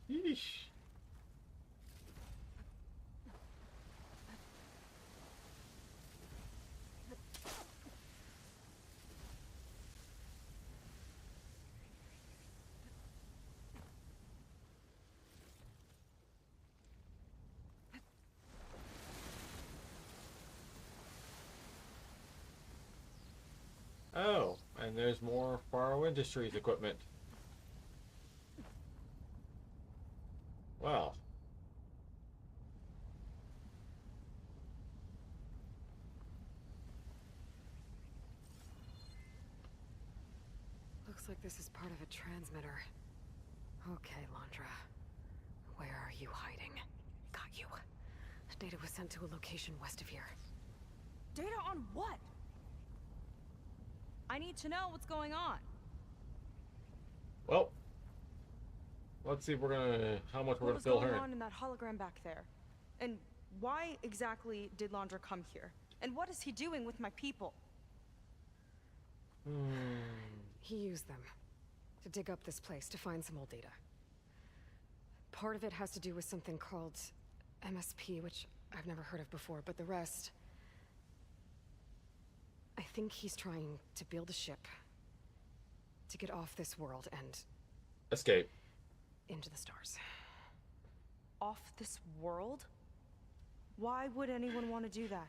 Yeesh. Oh, and there's more Faro Industries equipment. Wow. Looks like this is part of a transmitter. Okay, Landra. Where are you hiding? Got you. Data was sent to a location west of here. Data on what? I need to know what's going on. Well, let's see if we're gonna how much we're What gonna was fill going her. on in that hologram back there? And why exactly did Landra come here? And what is he doing with my people? He used them to dig up this place to find some old data. Part of it has to do with something called MSP, which I've never heard of before, but the rest... I think he's trying to build a ship to get off this world and Escape. into the stars. Off this world? Why would anyone want to do that?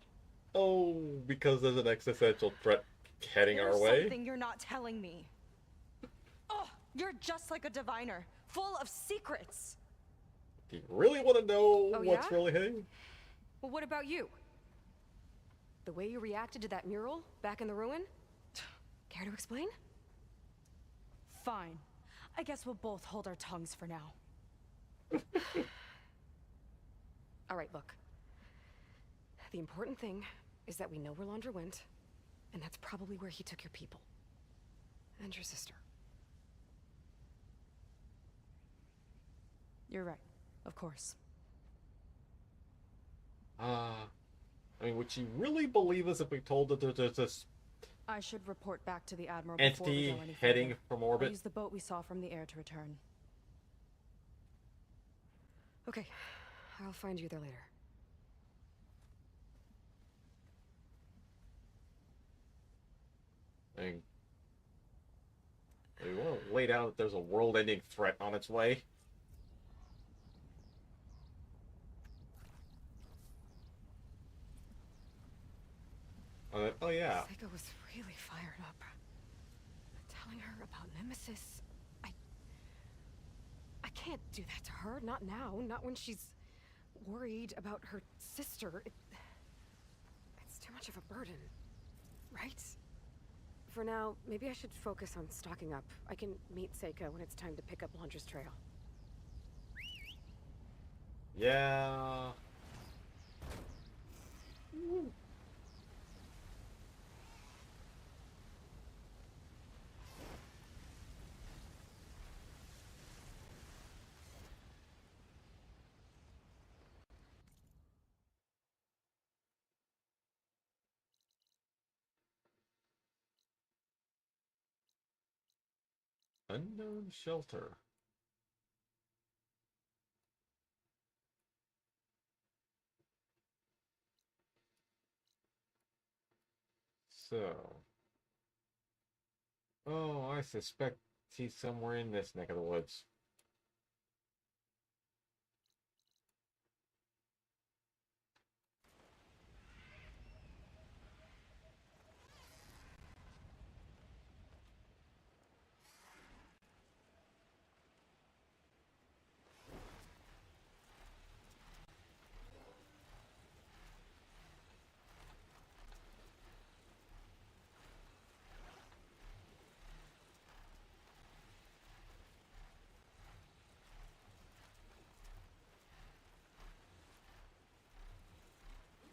Oh, because there's an existential threat heading our There's way. something you're not telling me. Oh, you're just like a diviner, full of secrets. Do you really want to know Oh, what's yeah? really hitting? Well, what about you? The way you reacted to that mural back in the ruin? Care to explain? Fine. I guess we'll both hold our tongues for now. All right, look. The important thing is that we know where Laundra went, and that's probably where he took your people. And your sister. You're right. Of course. I mean, would she really believe us if we told her there's this I should report back to the Admiral before we entity go any heading further. from I'll orbit? use the boat we saw from the air to return. Okay, I'll find you there later. I mean, we want to lay down that there's a world-ending threat on its way. Oh yeah. Seika was really fired up. Telling her about Nemesis. I can't do that to her. Not now. Not when she's worried about her sister. It's too much of a burden. Right? For now, maybe I should focus on stocking up. I can meet Seika when it's time to pick up Laundra's trail. Yeah. Unknown shelter. So. Oh, I suspect he's somewhere in this neck of the woods.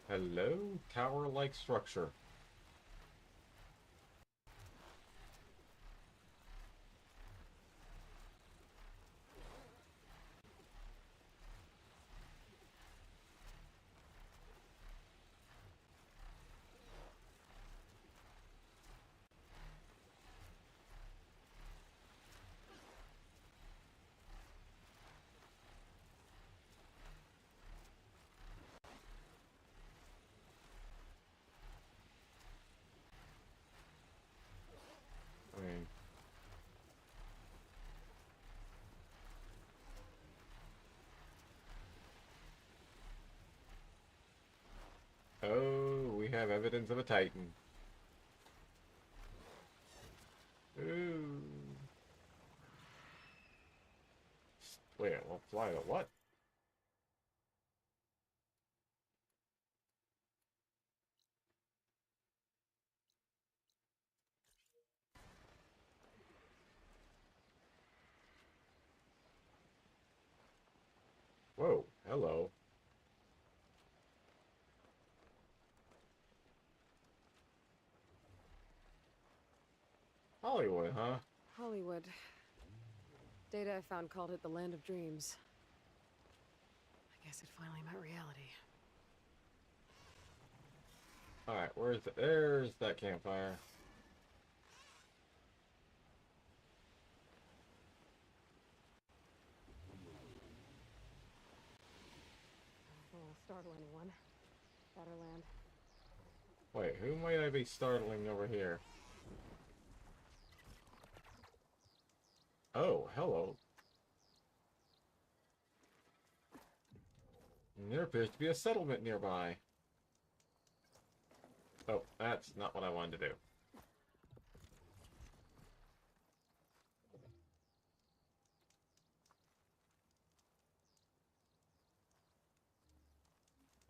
Hello, tower-like structure. I mean, oh, we have evidence of a Titan. Ooh. Wait, well, fly to what? Whoa, hello. Hollywood, huh? Hollywood. Data I found called it the Land of Dreams. I guess it finally met reality. Alright, there's that campfire. Don't startle anyone. Better land. Wait, who might I be startling over here? Oh, hello. And there appears to be a settlement nearby. Oh, that's not what I wanted to do.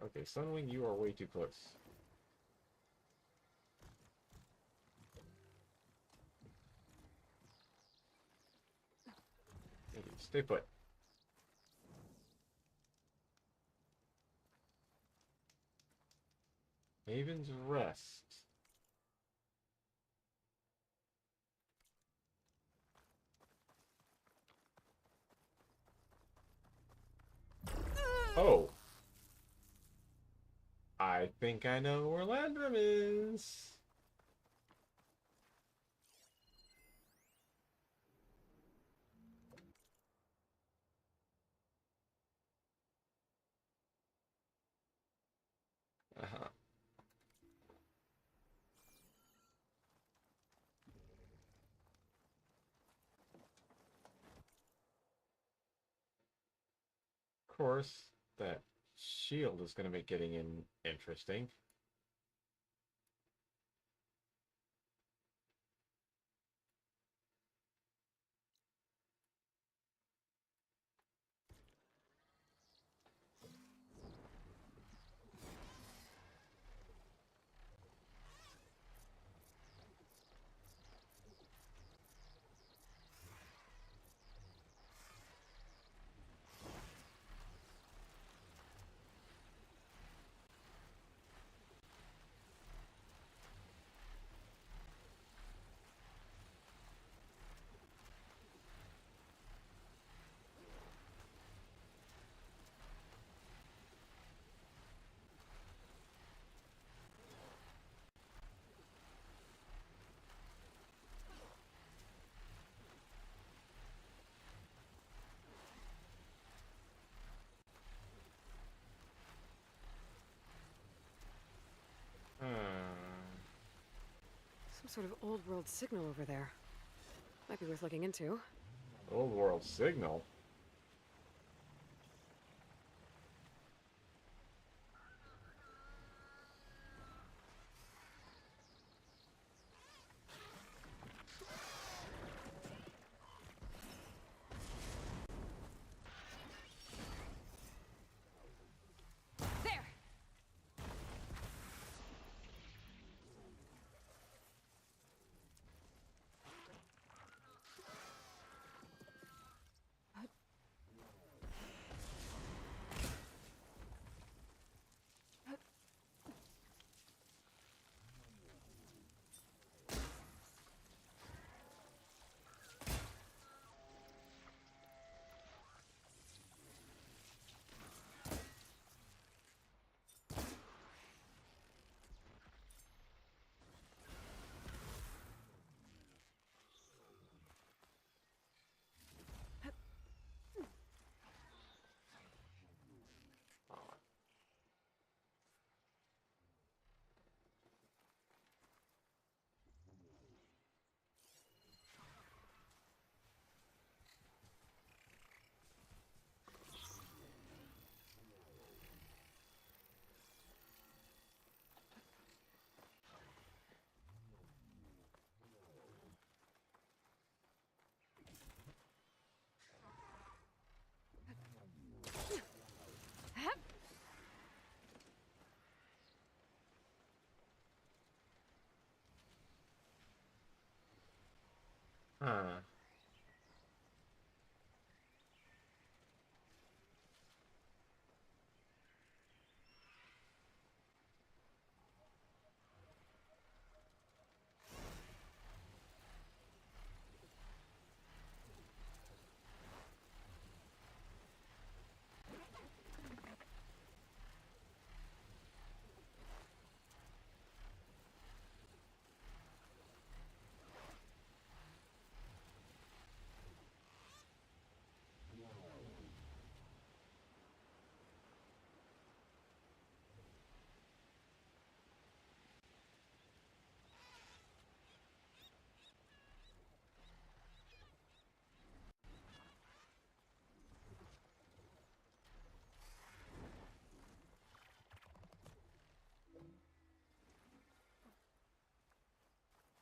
Okay, Sunwing, you are way too close. Thank you. Stay put. Haven's Rest. Oh. I think I know where Landrum is. Uh-huh. Of course, that shield is going to make getting in interesting. Some sort of old world signal over there. Might be worth looking into. Old world signal? There! Huh.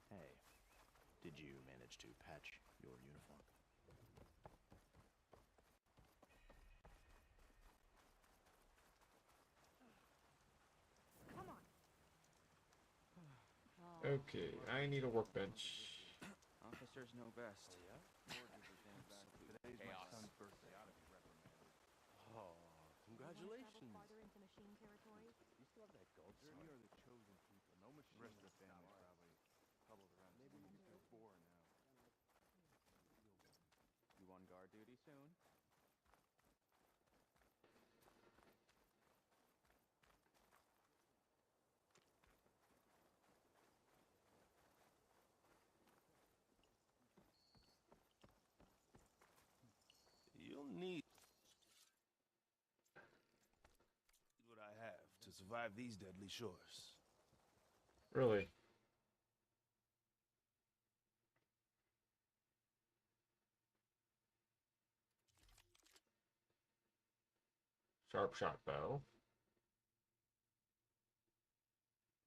Hey, did you manage to patch your uniform? Okay, I need a workbench. Officers know best. Today's my son's birthday. Oh, congratulations. Farther into machine territory? You still have that gold We are the chosen people. No machine. The rest of the family probably huddled around maybe through 4 now. You on guard duty soon? You'll need what I have to survive these deadly shores. Really? Sharp shot bow.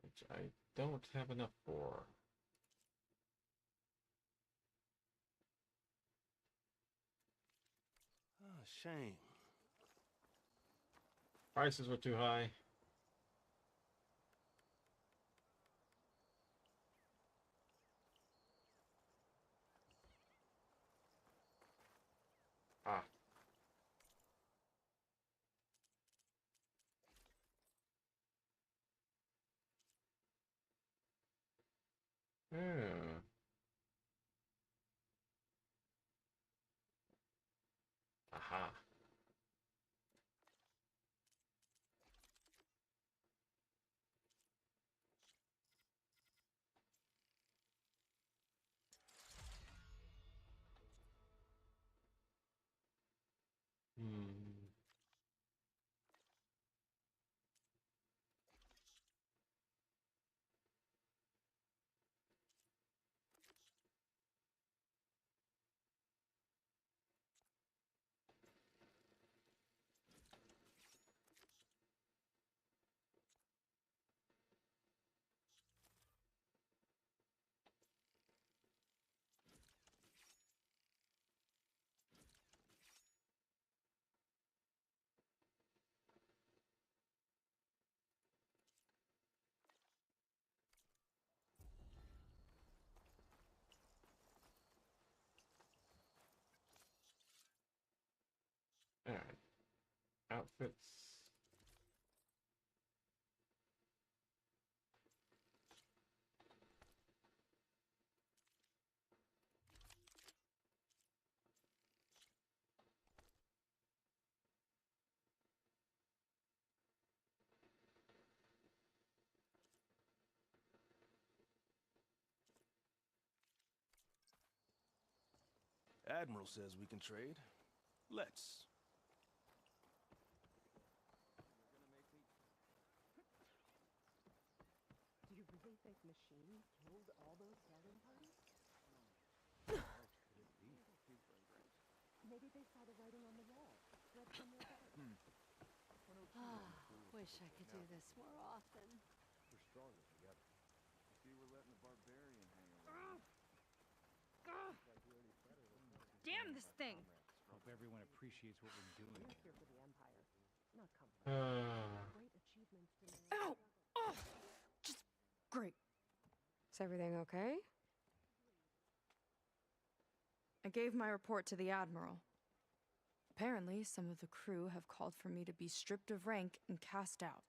Which I don't have enough for. Ah, shame. Prices were too high. Ah. Hmm. Aha. Hmm. Alright. Outfits. Admiral says we can trade. Let's. Do you really think machines killed all those garden parties? Maybe they saw the writing on the wall. Read from their guards. Wish I could do this more often. We're stronger together. If you were letting the barbarian hang around. Damn this thing! Hope everyone appreciates what we're doing. We're here for the Empire, not comfort. Ah. Great achievements demand. Ow! Oh! Just great. Is everything okay? I gave my report to the Admiral. Apparently, some of the crew have called for me to be stripped of rank and cast out.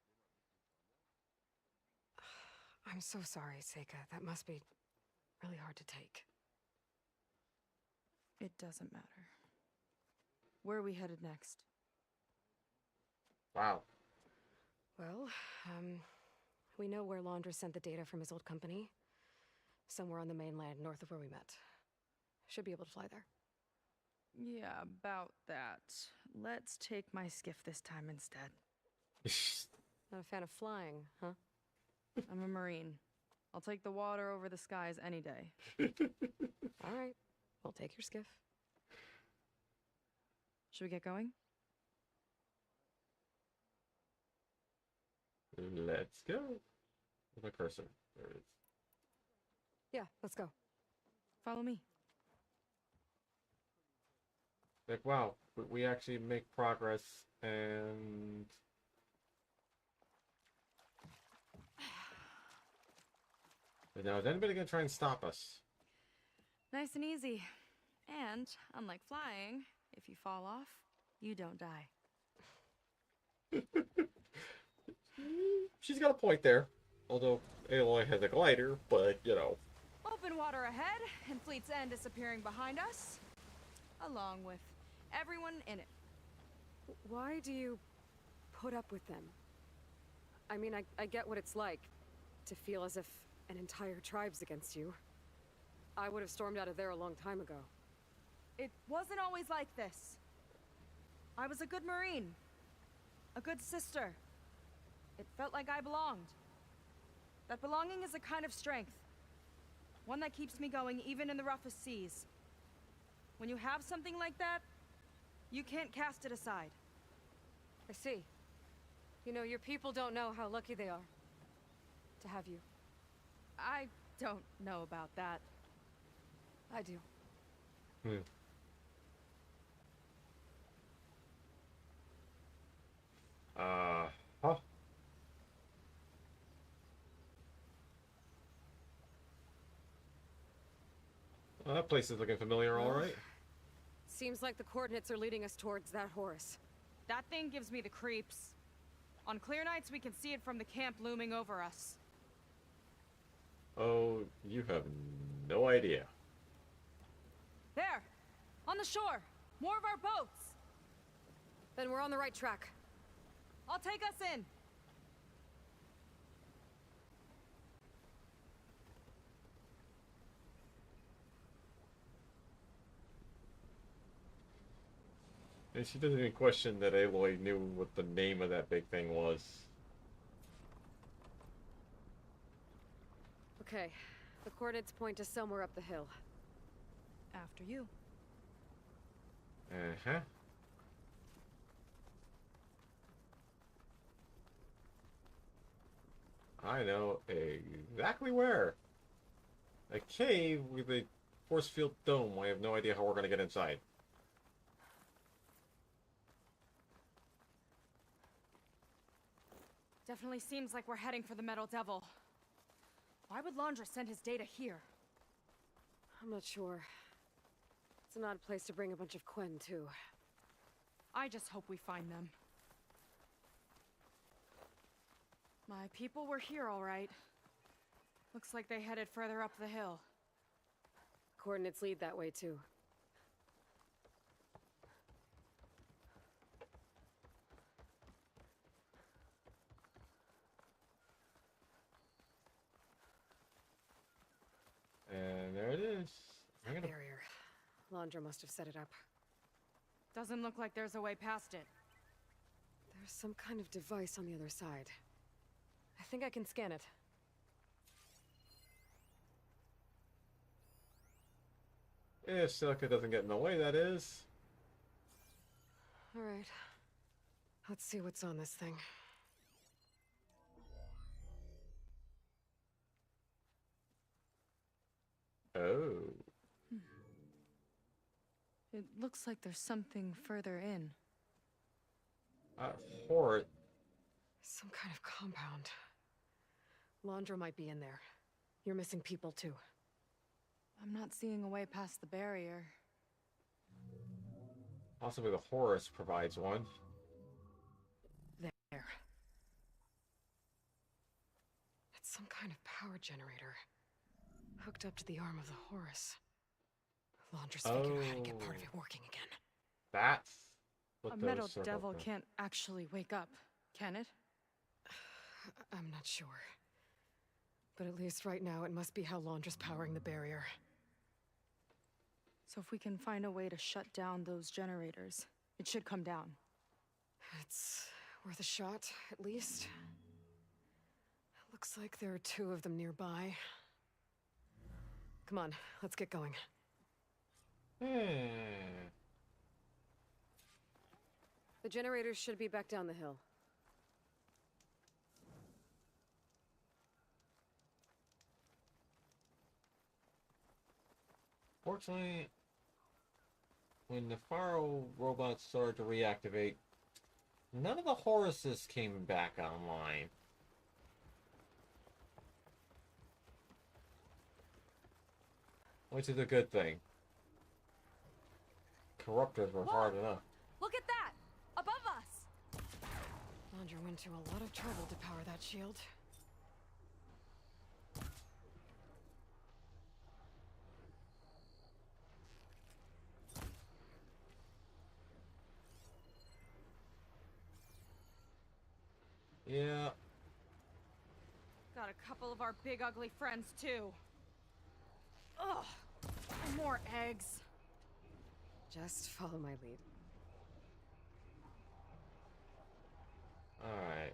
I'm so sorry, Seika. That must be really hard to take. It doesn't matter. Where are we headed next? Wow. Well, we know where Laundra sent the data from his old company. Somewhere on the mainland, north of where we met. Should be able to fly there. Yeah, about that. Let's take my skiff this time instead. Not a fan of flying, huh? I'm a Marine. I'll take the water over the skies any day. All right. We'll take your skiff. Should we get going? Let's go. With a cursor. There it is. Yeah, let's go. Follow me. Like, wow, we actually make progress, and Now, is anybody gonna try and stop us? Nice and easy. And, unlike flying, if you fall off, you don't die. She's got a point there. Although Aloy has a glider, but you know. Open water ahead, and Fleet's End disappearing behind us, along with everyone in it. Why do you put up with them? I mean, I get what it's like to feel as if an entire tribe's against you. I would have stormed out of there a long time ago. It wasn't always like this. I was a good Marine. A good sister. It felt like I belonged. That belonging is a kind of strength. One that keeps me going even in the roughest seas. When you have something like that, you can't cast it aside. I see. You know, your people don't know how lucky they are to have you. I don't know about that. I do. Huh? Well, that place is looking familiar, all right. Seems like the coordinates are leading us towards that Horus. That thing gives me the creeps. On clear nights, we can see it from the camp looming over us. Oh, you have no idea. There! On the shore! More of our boats! Then we're on the right track. I'll take us in! And she doesn't even question that Aloy knew what the name of that big thing was. Okay, the coordinates point to somewhere up the hill. After you. Uh-huh. I know exactly where. A cave with a force field dome. I have no idea how we're going to get inside. Definitely seems like we're heading for the Metal Devil. Why would Londra send his data here? I'm not sure. It's an odd place to bring a bunch of Quen, too. I just hope we find them. My people were here, all right. Looks like they headed further up the hill. Coordinates lead that way, too. And there it is. That barrier. Londra must have set it up. Doesn't look like there's a way past it. There's some kind of device on the other side. I think I can scan it. If Silica doesn't get in the way, that is. Alright. Let's see what's on this thing. Oh. It looks like there's something further in. Horrid. Some kind of compound. Londra might be in there. You're missing people, too. I'm not seeing a way past the barrier. Possibly the Horus provides one. There. It's some kind of power generator. Hooked up to the arm of the Horus. Londra's figuring out how to get part of it working again. That's what A those metal circles devil are. can't actually wake up, can it? I'm not sure. But at least right now, it must be how Londra's powering the barrier. So if we can find a way to shut down those generators, it should come down. It's worth a shot, at least. Looks like there are 2 of them nearby. Come on, let's get going. The generators should be back down the hill. Fortunately, when the Faro robots started to reactivate, none of the Horuses came back online. which is a good thing. Corruptors were hard enough. Look at that! Above us! Laundra went to a lot of trouble to power that shield. Yeah. Got a couple of our big ugly friends too. Ugh! And more eggs. Just follow my lead. Alright.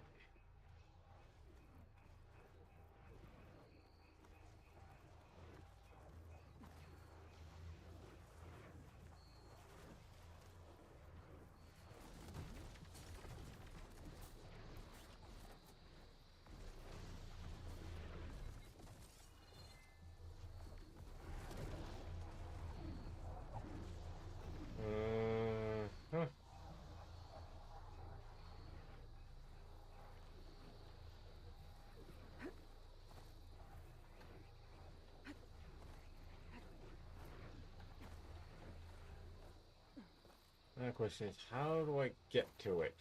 Huh. My question is, how do I get to it?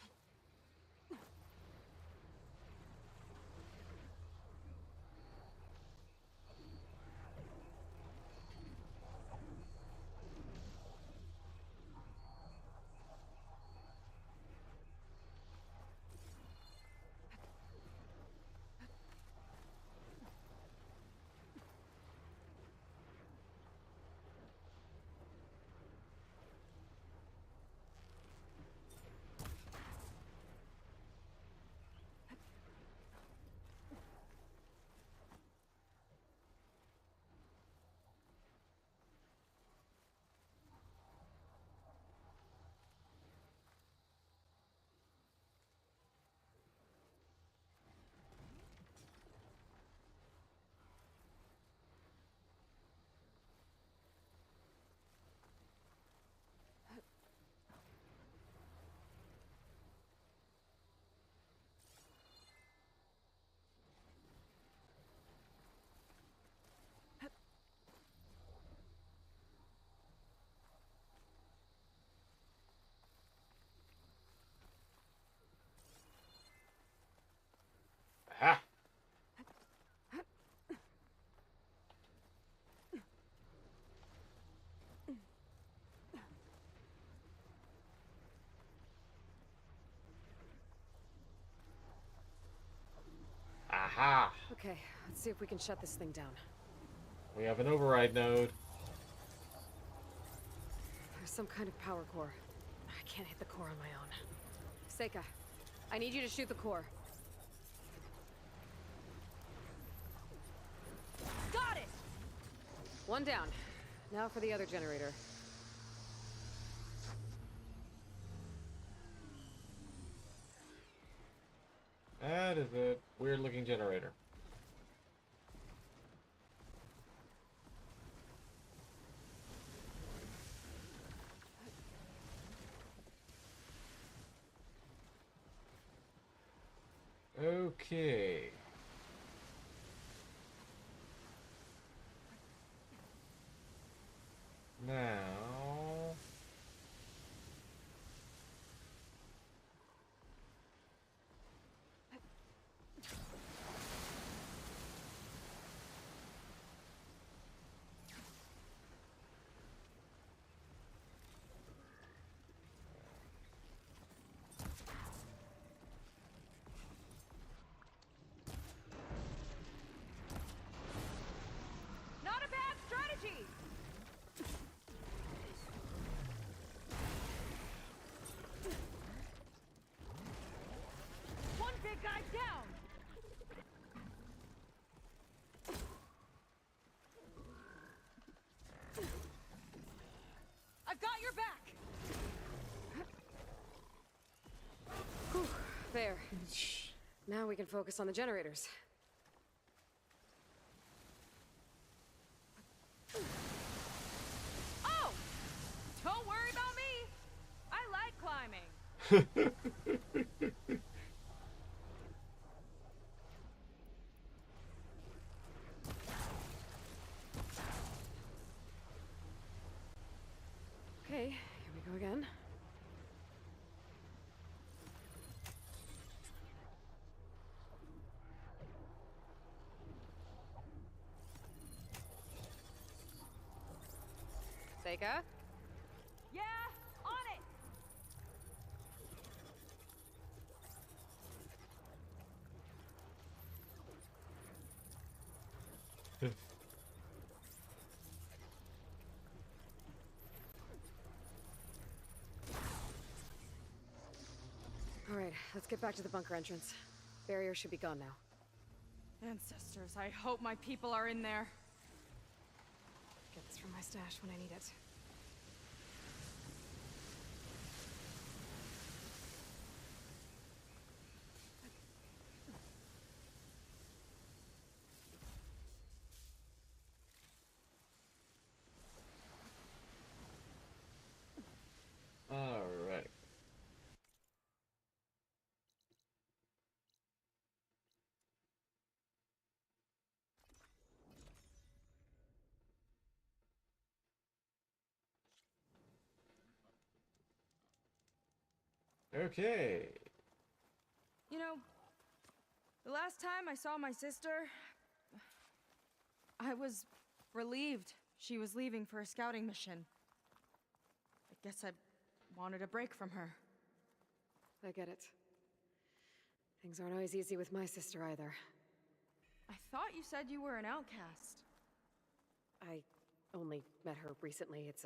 Ha! Aha! Okay, let's see if we can shut this thing down. We have an override node. There's some kind of power core. I can't hit the core on my own. Seika, I need you to shoot the core. Got it! One down. Now for the other generator. That is a weird looking generator. Okay. Now... Not a bad strategy! One big guy down! I've got your back! Whew, there. Now we can focus on the generators. Oh! Don't worry about me! I like climbing. Seika? Yeah, on it! Alright, let's get back to the bunker entrance. Barrier should be gone now. Ancestors, I hope my people are in there. Get this from my stash when I need it. All right. Okay. You know, the last time I saw my sister, I was relieved she was leaving for a scouting mission. I guess I wanted a break from her. I get it. Things aren't always easy with my sister either. I thought you said you were an outcast. I only met her recently. It's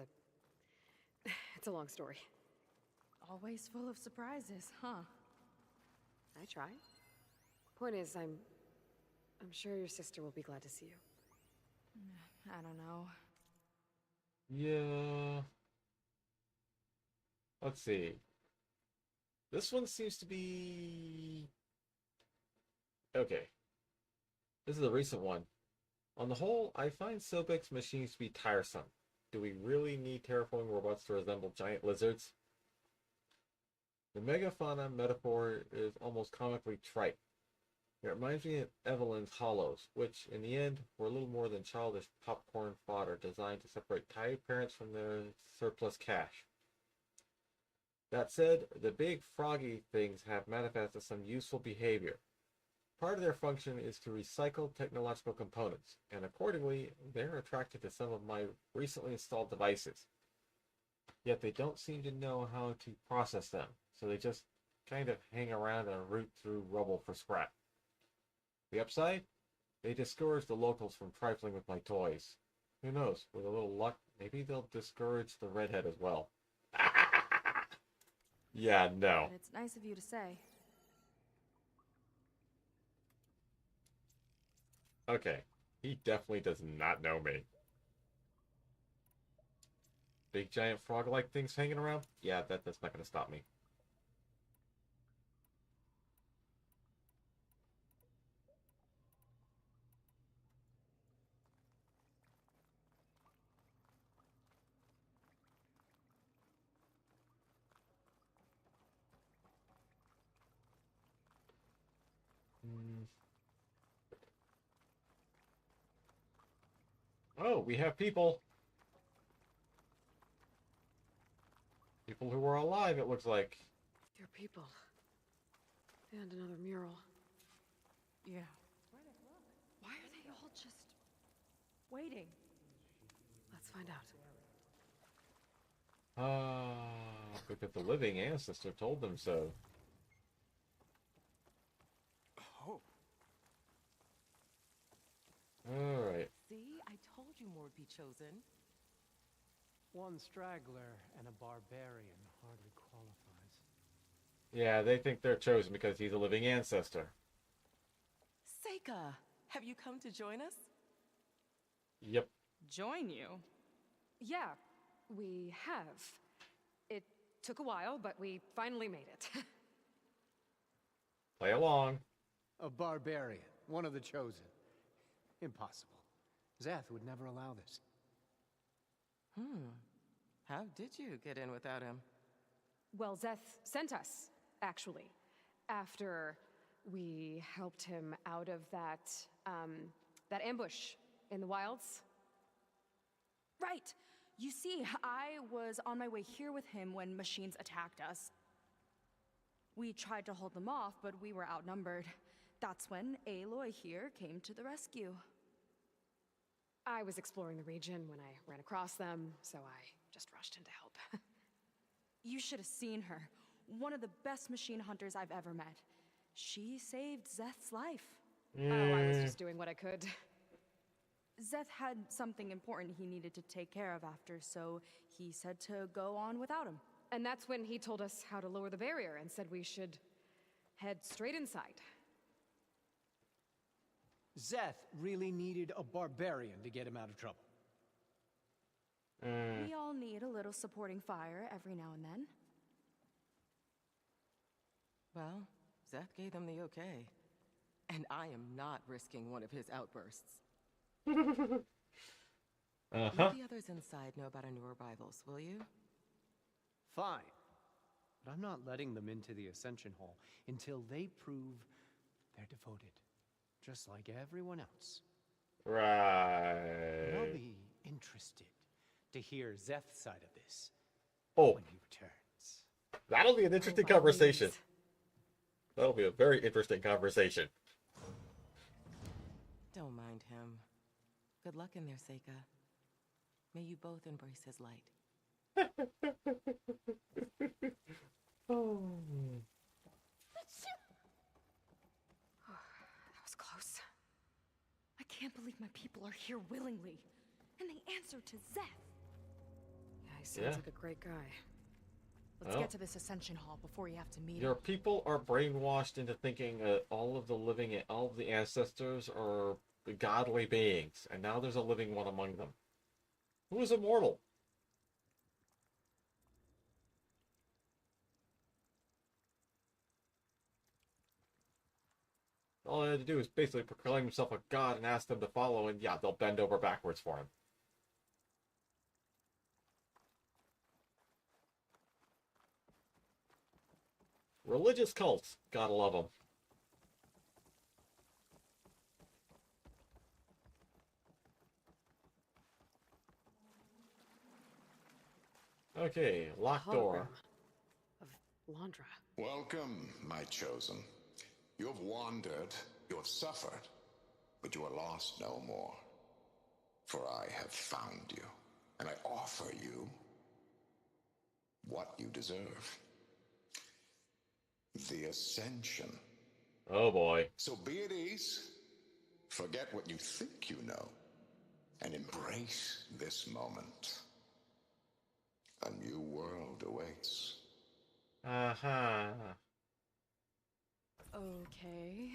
a long story. Always full of surprises, huh? I try. Point is, I'm sure your sister will be glad to see you. I don't know. Yeah. Let's see. This one seems to be... Okay. This is a recent one. On the whole, I find Sobek's machines to be tiresome. Do we really need terraforming robots to resemble giant lizards? The megafauna metaphor is almost comically trite. It reminds me of Evelyn's Hollows, which, in the end, were a little more than childish popcorn fodder designed to separate tired parents from their surplus cash. That said, the big froggy things have manifested some useful behavior. Part of their function is to recycle technological components, and accordingly, they're attracted to some of my recently installed devices. Yet they don't seem to know how to process them, so they just kind of hang around and root through rubble for scrap. The upside? They discourage the locals from trifling with my toys. Who knows, with a little luck, maybe they'll discourage the redhead as well. Yeah, no. But it's nice of you to say. Okay, he definitely does not know me. Big giant frog-like things hanging around? Yeah, that's not gonna stop me. Oh, we have people. People who are alive, it looks like. They're people. And another mural. Yeah. Why are they all just waiting? Let's find out. Because the living ancestor told them so. Oh. Alright. See, I told you more would be chosen. One straggler and a barbarian hardly qualifies. Yeah, they think they're chosen because he's a living ancestor. Seika, have you come to join us? Yep. Join you? Yeah, we have. It took a while, but we finally made it. Play along. A barbarian, one of the chosen. Impossible. Zeth would never allow this. How did you get in without him? Well, Zeth sent us, actually, after we helped him out of that ambush in the wilds. Right! You see, I was on my way here with him when machines attacked us. We tried to hold them off, but we were outnumbered. That's when Aloy here came to the rescue. I was exploring the region when I ran across them, so I just rushed in to help. You should have seen her. One of the best machine hunters I've ever met. She saved Zeth's life. Oh, I was just doing what I could. Zeth had something important he needed to take care of after, so he said to go on without him. And that's when he told us how to lower the barrier and said we should head straight inside. Zeth really needed a barbarian to get him out of trouble. We all need a little supporting fire every now and then. Well, Zeth gave them the okay. And I am not risking one of his outbursts. Let the others inside know about our new arrivals, will you? Fine. But I'm not letting them into the Ascension Hall until they prove they're devoted. Just like everyone else. Right. I'll be interested to hear Zeth's side of this. Oh. When he returns. That'll be an interesting conversation. That'll be a very interesting conversation. Don't mind him. Good luck in there, Seika. May you both embrace his light. Oh. That was close. I can't believe my people are here willingly. And they answered to Zeth. Yeah, he sounds like a great guy. Let's get to this Ascension Hall before you have to meet Your him. people are brainwashed into thinking all of the living, all of the ancestors are godly beings, and now there's a living one among them. Who is immortal? All he had to do is basically proclaim himself a god and ask them to follow, and yeah, they'll bend over backwards for him. Religious cults. Gotta love them. Okay, locked door. Of Londra. Welcome, my chosen. You have wandered, you have suffered, but you are lost no more. For I have found you, and I offer you what you deserve. The Ascension. Oh boy. So be at ease, forget what you think you know, and embrace this moment. A new world awaits. Uh-huh. Okay.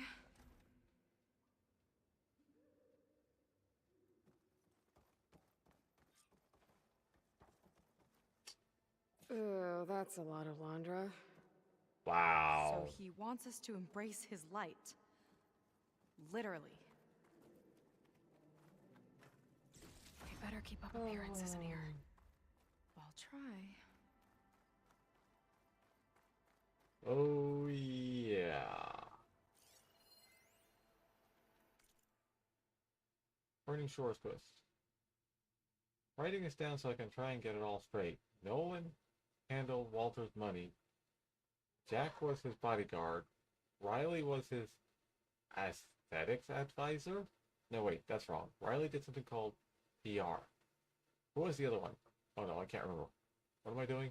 Oh, that's a lot of Londra. Wow. So he wants us to embrace his light. Literally. We better keep up appearances in here. I'll try. Oh, yeah. Burning Shores quest. Writing this down so I can try and get it all straight. Nolan handled Walter's money. Jack was his bodyguard. Riley was his aesthetics advisor? No, wait, that's wrong. Riley did something called PR. Who was the other one? Oh no, I can't remember. What am I doing?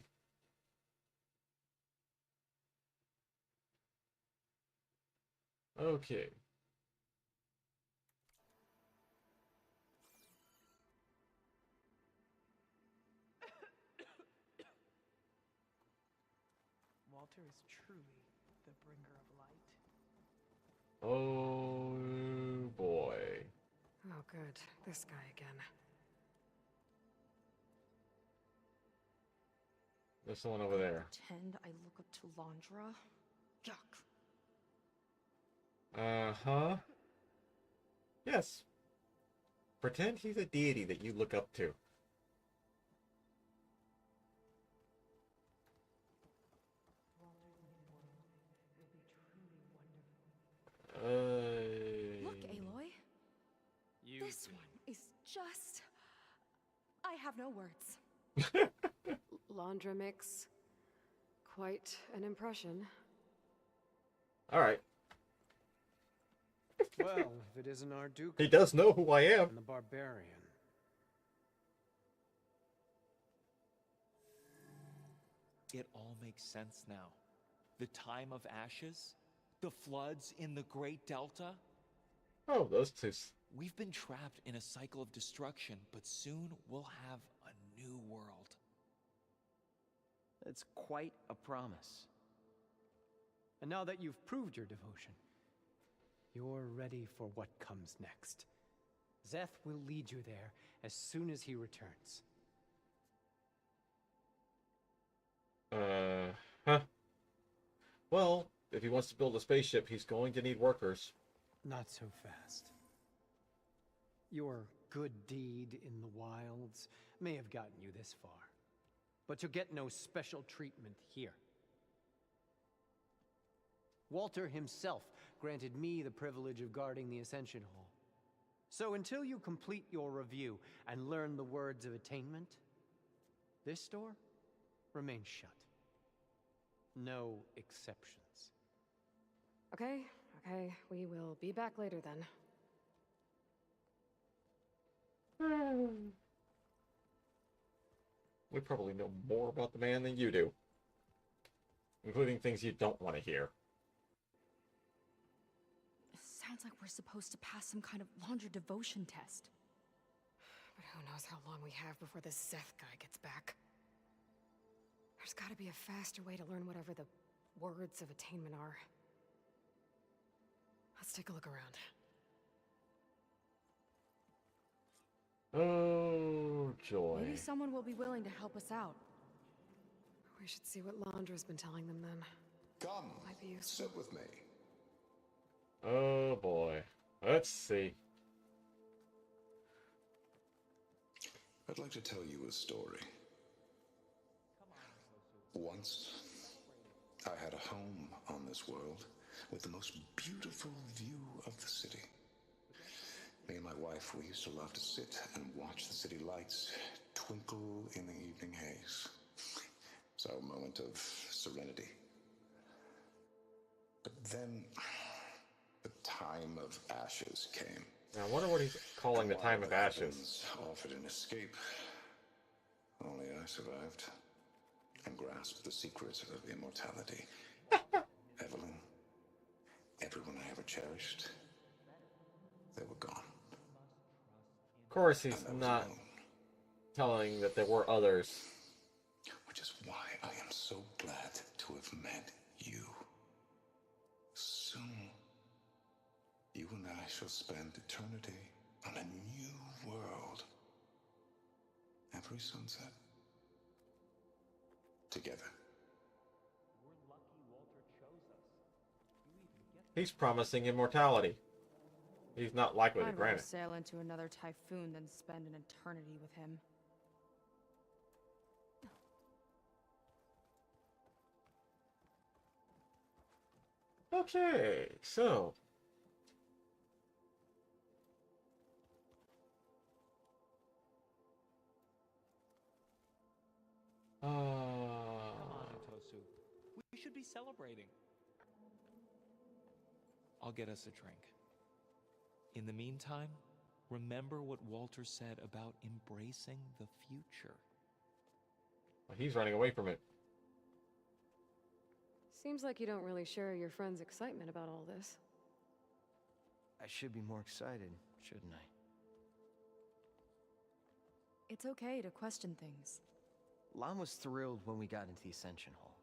Okay. Walter is truly the bringer of light. Oh boy. Oh, good. This guy again. There's someone over there. Pretend I look up to Londra. Yuck. Uh-huh. Yes. Pretend he's a deity that you look up to. Look, Aloy. This one is just... I have no words. Londra makes quite an impression. All right. Well, if it isn't our Duke. He does know who I am. And the barbarian. It all makes sense now. The time of ashes, the floods in the Great Delta. Oh, those two. We've been trapped in a cycle of destruction, but soon we'll have a new world. That's quite a promise. And now that you've proved your devotion, you're ready for what comes next. Zeth will lead you there as soon as he returns. Huh. Well, if he wants to build a spaceship, he's going to need workers. Not so fast. Your good deed in the wilds may have gotten you this far, but you'll get no special treatment here. Walter himself granted me the privilege of guarding the Ascension Hall. So until you complete your review and learn the words of attainment, this door remains shut. No exceptions. Okay, we will be back later then. We probably know more about the man than you do, including things you don't want to hear. Sounds like we're supposed to pass some kind of laundry devotion test. But who knows how long we have before this Zeth guy gets back. There's gotta be a faster way to learn whatever the words of attainment are. Let's take a look around. Oh, joy. Maybe someone will be willing to help us out. We should see what Londra's been telling them then. Come, Might be useful. sit with me. Oh boy. Let's see. I'd like to tell you a story. Once, I had a home on this world with the most beautiful view of the city. Me and my wife, we used to love to sit and watch the city lights twinkle in the evening haze. It's our moment of serenity. But then, the time of ashes came. Now, I wonder what he's calling the time of ashes. Offered an escape. Only I survived and grasped the secrets of immortality. Evelyn, everyone I ever cherished, they were gone. Of course, he's not telling that there were others. Which is why I am so glad to have met you. Soon, you and I shall spend eternity on a new world. Every sunset. Together. He's promising immortality. He's not likely to I'd grant rather it. sail into another typhoon than spend an eternity with him. Okay, so. Come on, Tosu. We should be celebrating. I'll get us a drink. In the meantime, remember what Walter said about embracing the future. He's running away from it. Seems like you don't really share your friend's excitement about all this. I should be more excited, shouldn't I? It's okay to question things. Lon was thrilled when we got into the Ascension Hall.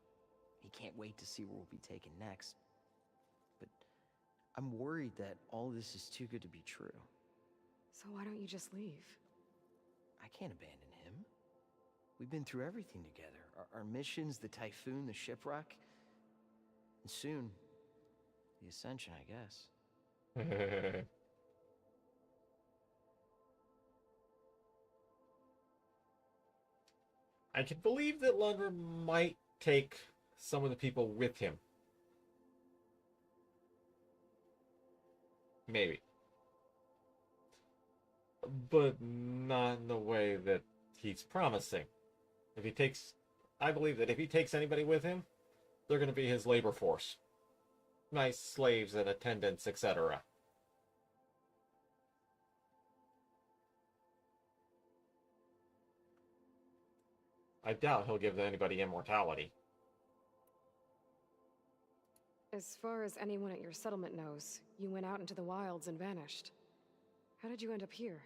He can't wait to see where we'll be taken next. But I'm worried that all this is too good to be true. So why don't you just leave? I can't abandon him. We've been through everything together. Our missions, the typhoon, the shipwreck. And soon, the Ascension, I guess. I can believe that Lundgren might take some of the people with him. Maybe. But not in the way that he's promising. If he takes... I believe that if he takes anybody with him, they're going to be his labor force. Nice slaves and attendants, etc. I doubt he'll give anybody immortality. As far as anyone at your settlement knows, you went out into the wilds and vanished. How did you end up here?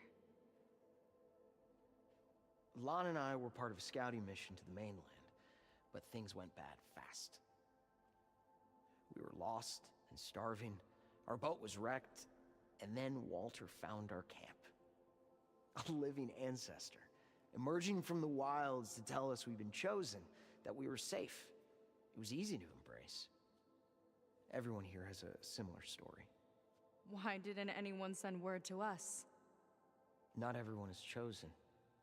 Lon and I were part of a scouting mission to the mainland, but things went bad fast. We were lost and starving, our boat was wrecked, and then Walter found our camp. A living ancestor, emerging from the wilds to tell us we'd been chosen, that we were safe. It was easy to embrace. Everyone here has a similar story. Why didn't anyone send word to us? Not everyone is chosen.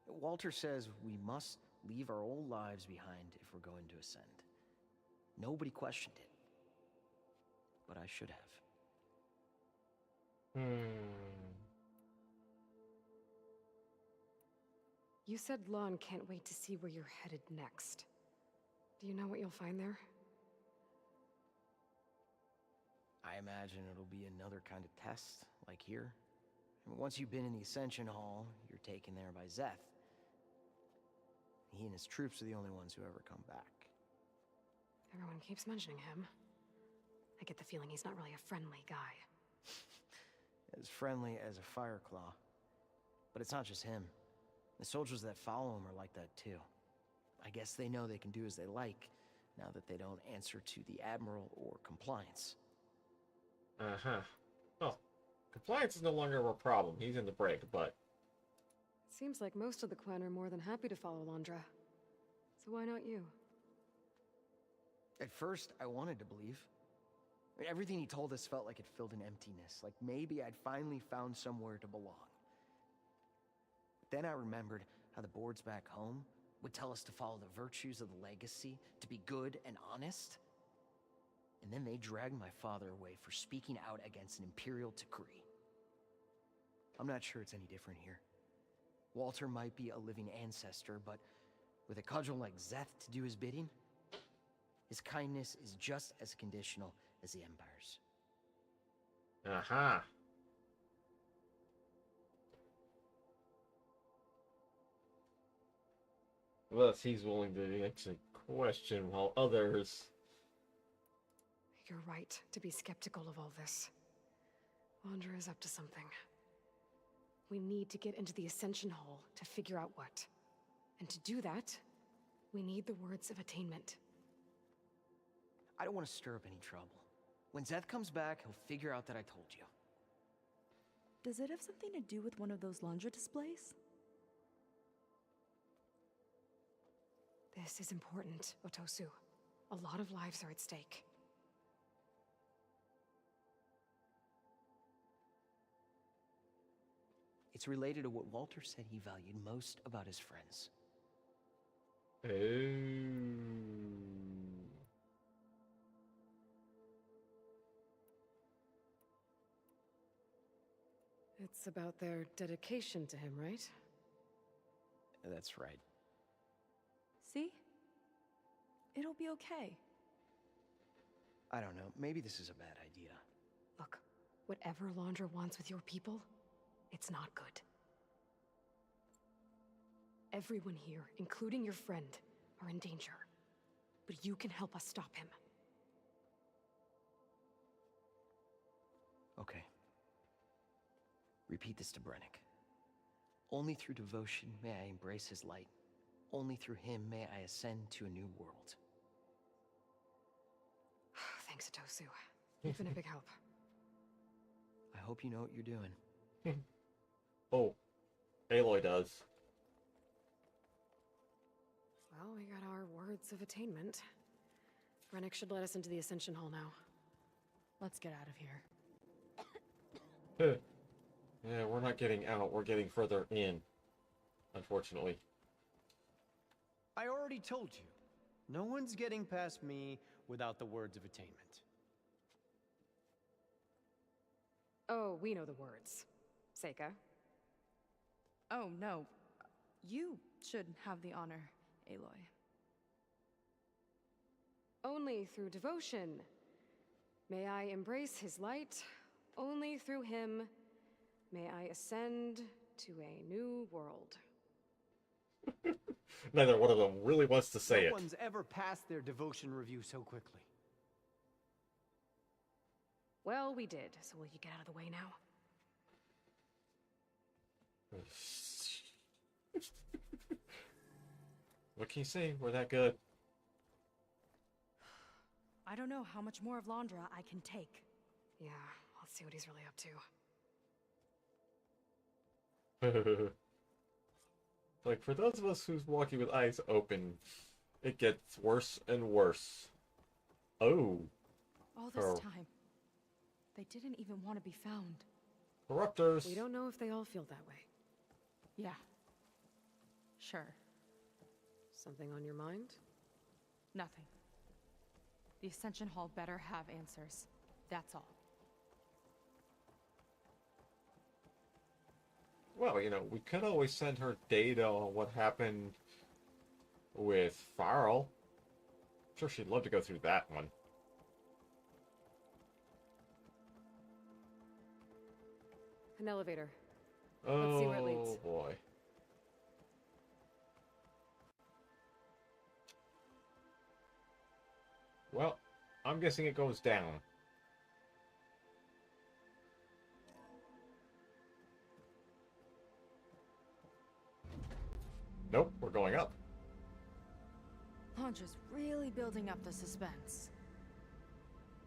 Walter says we must leave our old lives behind if we're going to ascend. Nobody questioned it. But I should have. You said Lon can't wait to see where you're headed next. Do you know what you'll find there? I imagine it'll be another kind of test, like here. And once you've been in the Ascension Hall, you're taken there by Szeth. He and his troops are the only ones who ever come back. Everyone keeps mentioning him. I get the feeling he's not really a friendly guy. As friendly as a Fireclaw. But it's not just him. The soldiers that follow him are like that too. I guess they know they can do as they like, now that they don't answer to the Admiral or Compliance. Uh-huh. Well, Compliance is no longer a problem. He's in the brig, but... Seems like most of the clan are more than happy to follow Londra. So why not you? At first, I wanted to believe. I mean, everything he told us felt like it filled an emptiness, like maybe I'd finally found somewhere to belong. But then I remembered how the boards back home would tell us to follow the virtues of the legacy, to be good and honest. And then they dragged my father away for speaking out against an Imperial decree. I'm not sure it's any different here. Walter might be a living ancestor, but with a cudgel like Szeth to do his bidding, his kindness is just as conditional as the Empire's. Aha. Thus, he's willing to actually question while others... You're right to be skeptical of all this. Londra is up to something. We need to get into the Ascension Hall to figure out what. And to do that, we need the words of attainment. I don't want to stir up any trouble. When Szeth comes back, he'll figure out that I told you. Does it have something to do with one of those Londra displays? This is important, Otosu. A lot of lives are at stake. It's related to what Walter said he valued most about his friends. It's about their dedication to him, right? That's right. See? It'll be okay. I don't know, maybe this is a bad idea. Look, whatever Londra wants with your people, it's not good. Everyone here, including your friend, are in danger. But you can help us stop him. Okay. Repeat this to Brennick. Only through devotion may I embrace his light. Only through him may I ascend to a new world. Thanks, Otosu. You've been a big help. I hope you know what you're doing. Oh, Aloy does. Well, we got our words of attainment. Brennick should let us into the Ascension Hall now. Let's get out of here. Yeah, we're not getting out, we're getting further in. Unfortunately. I already told you. No one's getting past me without the words of attainment. Oh, we know the words. Seika. Oh, no. You should have the honor, Aloy. Only through devotion may I embrace his light. Only through him may I ascend to a new world. Neither one of them really wants to say No it. one's ever passed their devotion review so quickly. Well, we did, so will you get out of the way now? What can you say? We're that good. I don't know how much more of Londra I can take. Yeah, let's see what he's really up to. Like, for those of us who's walking with eyes open, it gets worse and worse. Oh. All this time, they didn't even want to be found. Corruptors. We don't know if they all feel that way. Yeah. Sure. Something on your mind? Nothing. The Ascension Hall better have answers. That's all. Well, you know, we could always send her data on what happened with Farrell. I'm sure she'd love to go through that one. An elevator. Oh, Let's see where it leads. Boy. Well, I'm guessing it goes down. Nope, we're going up. Londra's really building up the suspense.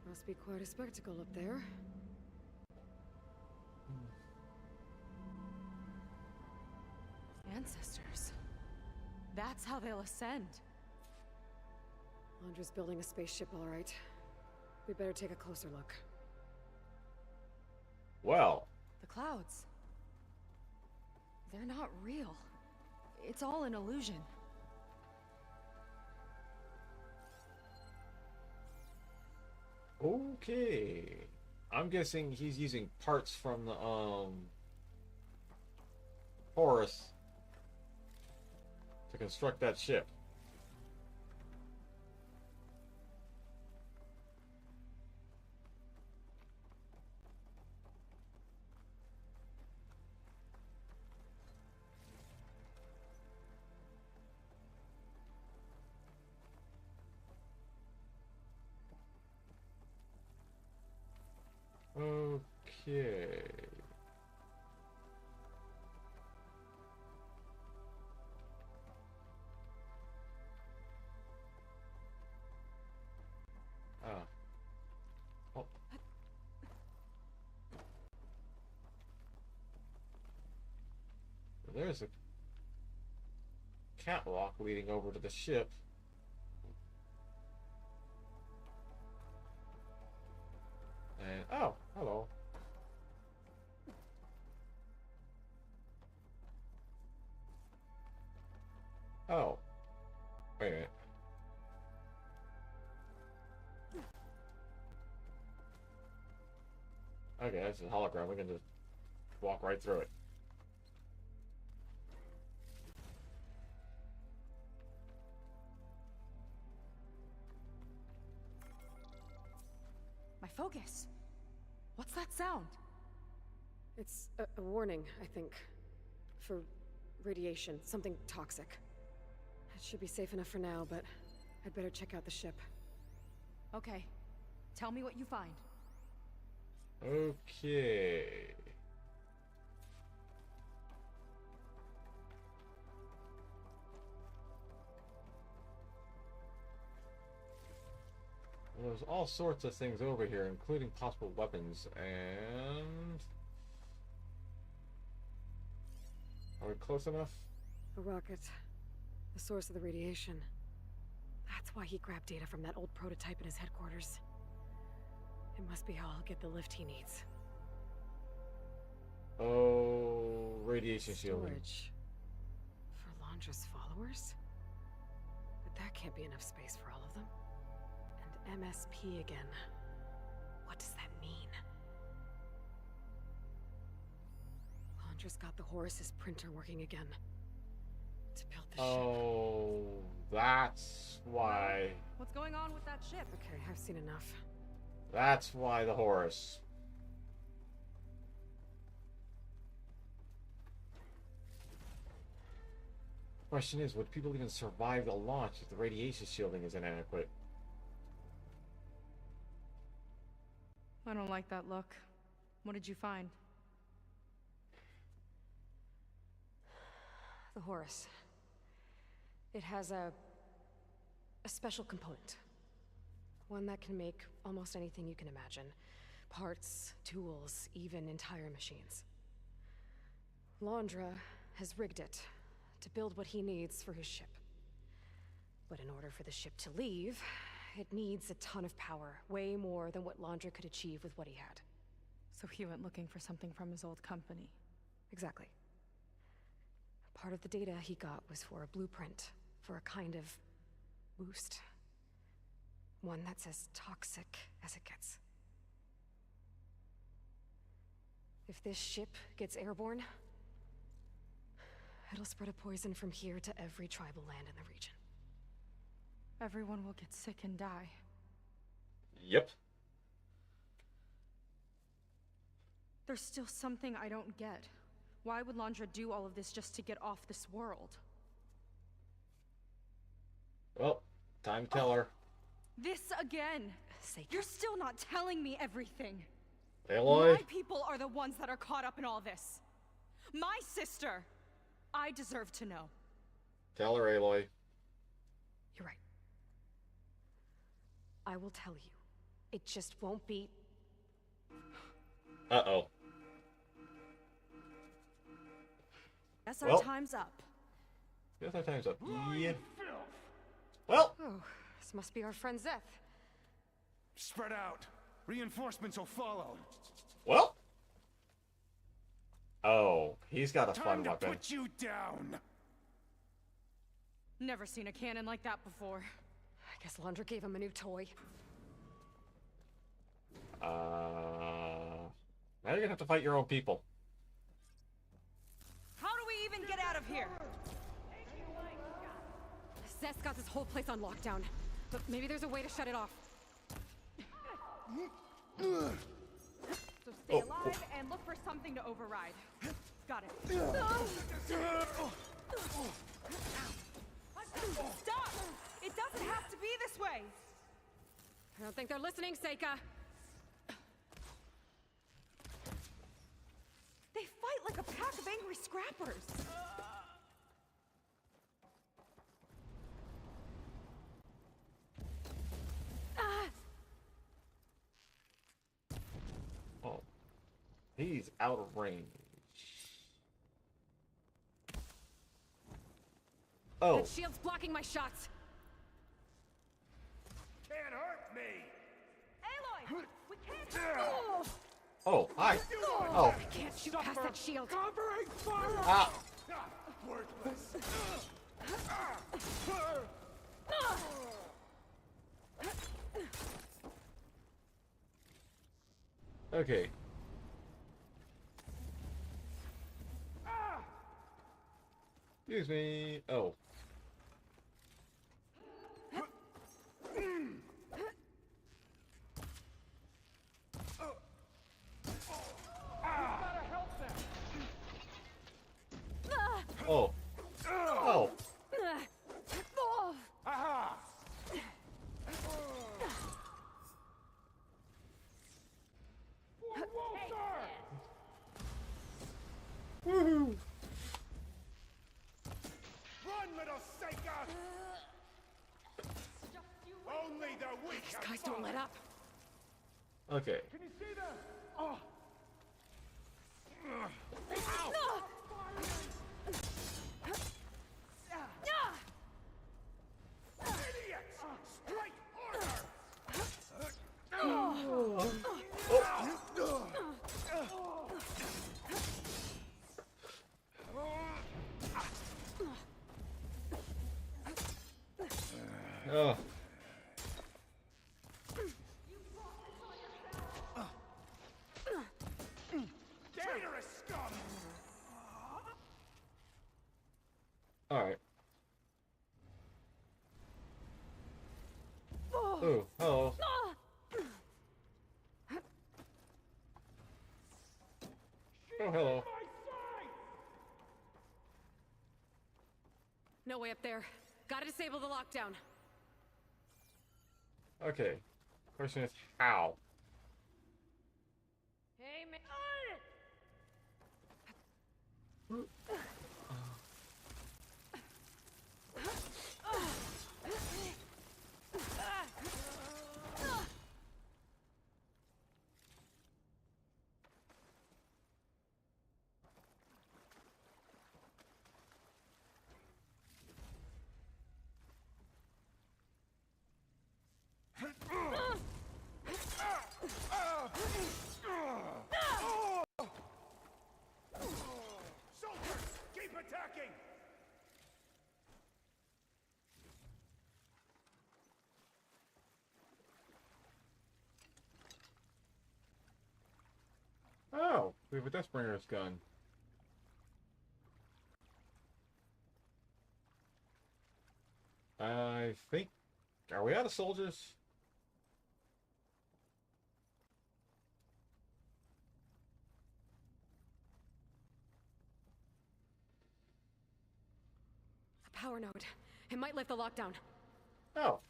Must be quite a spectacle up there. Ancestors. That's how they'll ascend. Londra's building a spaceship, all right. We better take a closer look. Well. The clouds. They're not real. It's all an illusion. Okay. I'm guessing he's using parts from the, Horus to construct that ship. Okay. Ah. Oh. There's a catwalk leading over to the ship. And, oh, hello. Oh. Wait a minute. Okay, that's a hologram. We can just walk right through it. My focus. What's that sound? It's a warning, I think. For radiation, something toxic. It should be safe enough for now, but I'd better check out the ship. Okay. Tell me what you find. Okay. Well, there's all sorts of things over here, including possible weapons, and... Are we close enough? A rocket. The source of the radiation. That's why he grabbed data from that old prototype in his headquarters. It must be how I'll get the lift he needs. Oh, radiation shielding. Storage. For Londra's followers? But that can't be enough space for all of them. And MSP again. What does that mean? Londra's got the Horus's printer working again. To build the ship. Oh, that's why. What's going on with that ship? Okay, I've seen enough. That's why the Horus. Question is, would people even survive the launch if the radiation shielding is inadequate? I don't like that look. What did you find? The Horus. It has a special component. One that can make almost anything you can imagine. Parts, tools, even entire machines. Laundra has rigged it to build what he needs for his ship. But in order for the ship to leave, it needs a ton of power, way more than what Laundra could achieve with what he had. So he went looking for something from his old company. Exactly. Part of the data he got was for a blueprint, for a kind of boost. One that's as toxic as it gets. If this ship gets airborne, it'll spread a poison from here to every tribal land in the region. Everyone will get sick and die. Yep. There's still something I don't get. Why would Laundra do all of this just to get off this world? Well, time to tell her. This again! You're still not telling me everything! Aloy? My people are the ones that are caught up in all this. My sister! I deserve to know. Tell her, Aloy. You're right. I will tell you. It just won't be... Uh-oh. Guess Well. our time's up. Guess our time's up. Yeah. Well. Oh, this must be our friend Zeth. Spread out. Reinforcements will follow. Well. Oh, he's got a fun Time to weapon. put you down. Never seen a cannon like that before. I guess Laundra gave him a new toy. Now you're gonna have to fight your own people. How do we even get out of here? Zeth's got this whole place on lockdown. But maybe there's a way to shut it off. So stay alive and look for something to override. Got it. Stop! It doesn't have to be this way! I don't think they're listening, Seika. They fight like a pack of angry scrappers. Oh. He's out of range. Oh. That shield's blocking my shots. Can't hurt me. Aloy! We can't... Oh, hi. Oh. I can't shoot past that shield. Covering fire. Ah. Worthless. Okay. Excuse me. Oh. Oh. Oh. Aha! Woohoo! Run, little Seika! Only the weak. These guys don't let up. Okay. Can you see them? Oh. Idiots! Strike order! Oh. Traitorous scum! All right. Ooh. Oh. Oh, hello. No way up there. Gotta disable the lockdown. Okay. Question is how? Hey, man. Soldiers, keep attacking! Oh, we have a Deathbringer's gun. I think... Are we out of soldiers? A power node. It might lift the lockdown. Oh.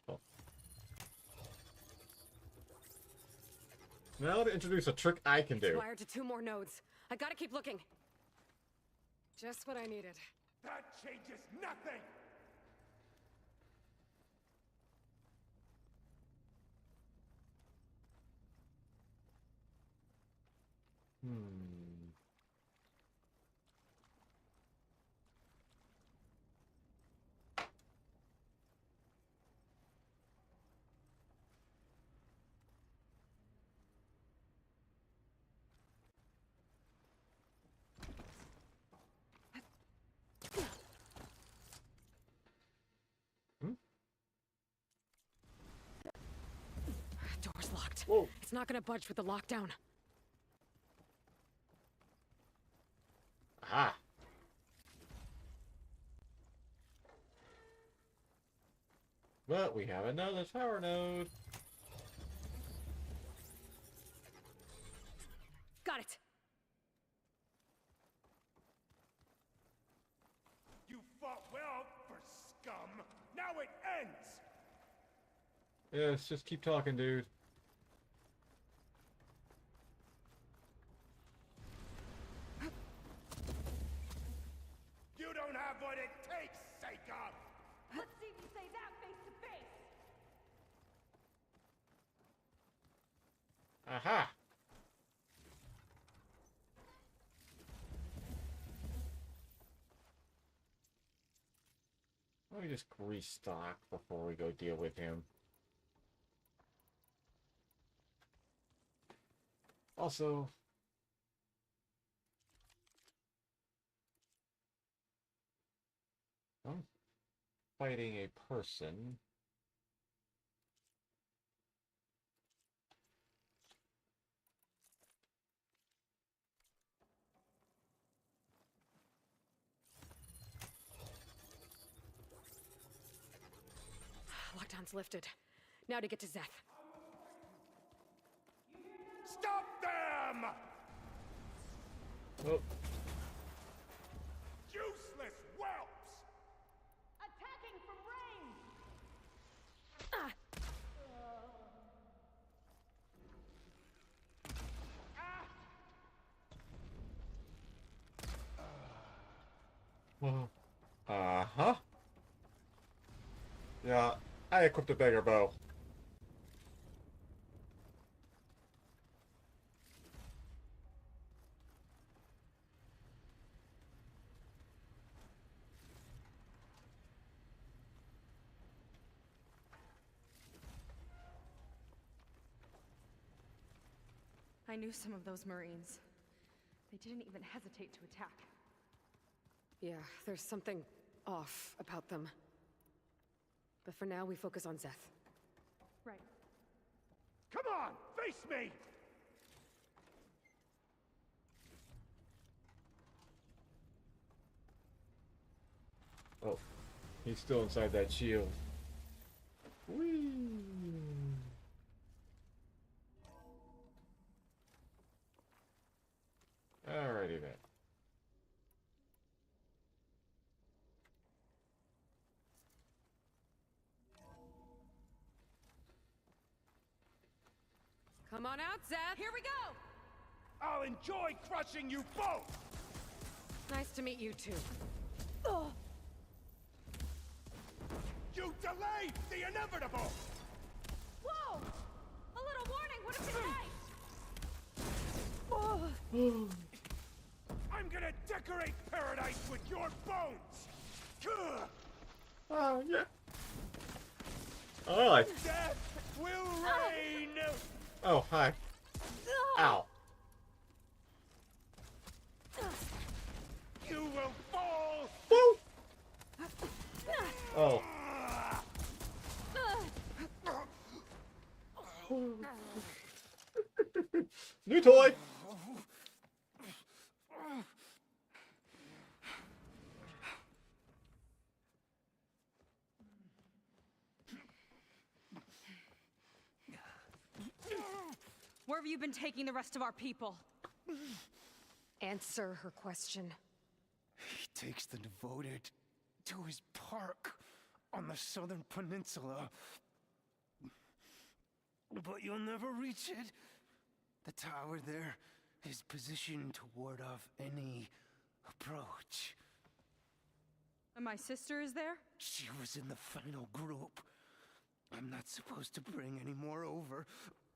Oh. Now to introduce a trick I can do. Wired to 2 more nodes. I gotta keep looking. Just what I needed. That changes nothing! Hmm. Door's locked. Whoa. It's not gonna budge with the lockdown. Aha. But we have another power node. Got it. You fought well for scum. Now it ends! Yes, just keep talking, dude. You don't have what it takes, Seika! Let's see if you say that face to face. Aha. Let me just restock before we go deal with him. Also, I'm fighting a person. Lockdown's lifted. Now to get to Zeth. Stop them! Oh. Useless whelps! Attacking from range. Well, uh-huh. Yeah, I equipped a beggar bow. I knew some of those Marines. They didn't even hesitate to attack. Yeah, there's something off about them. But for now, we focus on Zeth. Right. Come on, face me! Oh, he's still inside that shield. Whee! Come on out, Zeb! Here we go! I'll enjoy crushing you both! Nice to meet you too. Ugh. You delayed the inevitable! Whoa! A little warning would have been nice! I'm gonna decorate paradise with your bones! Gah! Oh, yeah. Alright. Death will reign! Oh, hi. Ow. You will fall! Woo! Oh. New toy! Where have you been taking the rest of our people? Answer her question. He takes the devoted to his park on the southern peninsula. But you'll never reach it. The tower there is positioned to ward off any approach. And my sister is there? She was in the final group. I'm not supposed to bring any more over.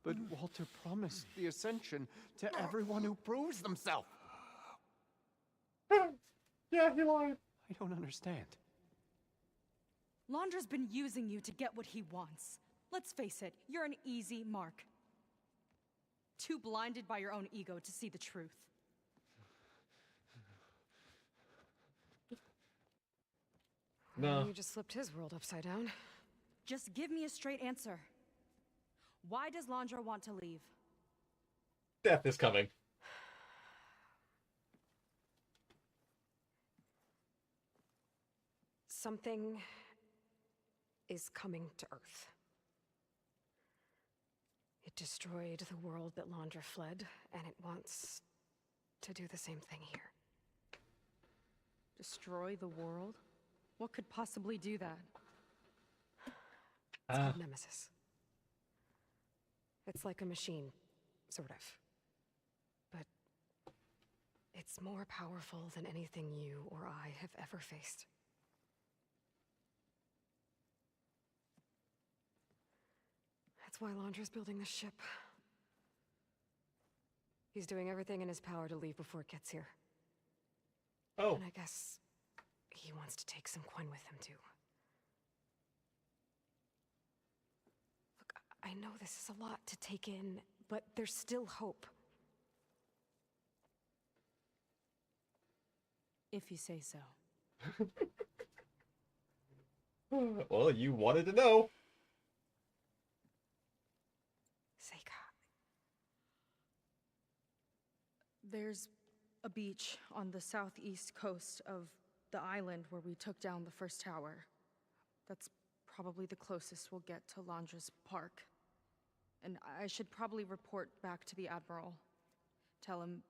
But Walter promised the Ascension to everyone who proves themselves. Yeah, he lied. I don't understand. Londra's been using you to get what he wants. Let's face it, you're an easy mark. Too blinded by your own ego to see the truth. No. You just flipped his world upside down. Just give me a straight answer. Why does Londra want to leave? Death is coming. Something is coming to Earth. It destroyed the world that Londra fled, and it wants to do the same thing here. Destroy the world? What could possibly do that? It's called Nemesis. It's like a machine, sort of. But it's more powerful than anything you or I have ever faced. That's why Londra's building this ship. He's doing everything in his power to leave before it gets here. Oh. And I guess he wants to take some Quen with him, too. Look, I know this is a lot to take in, but there's still hope. If you say so. Well, you wanted to know. There's a beach on the southeast coast of the island where we took down the first tower. That's probably the closest we'll get to Londra's park. And I should probably report back to the Admiral. Tell him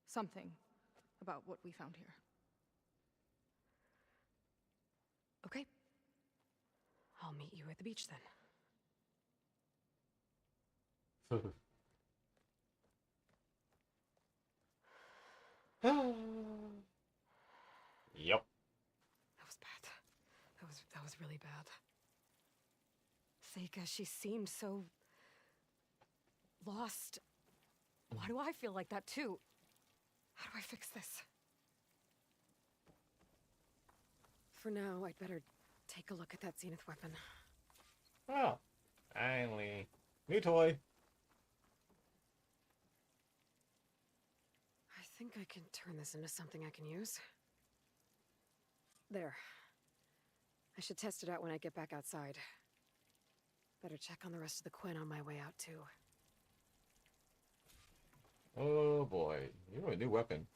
something about what we found here. Okay. I'll meet you at the beach then. Yep. That was bad. That was really bad. Seika, she seemed so lost. Why do I feel like that too? How do I fix this? For now, I'd better take a look at that Zenith weapon. Oh, finally. New toy. I think I can turn this into something I can use. There. I should test it out when I get back outside. Better check on the rest of the Quen on my way out, too. Oh boy, you have a new weapon.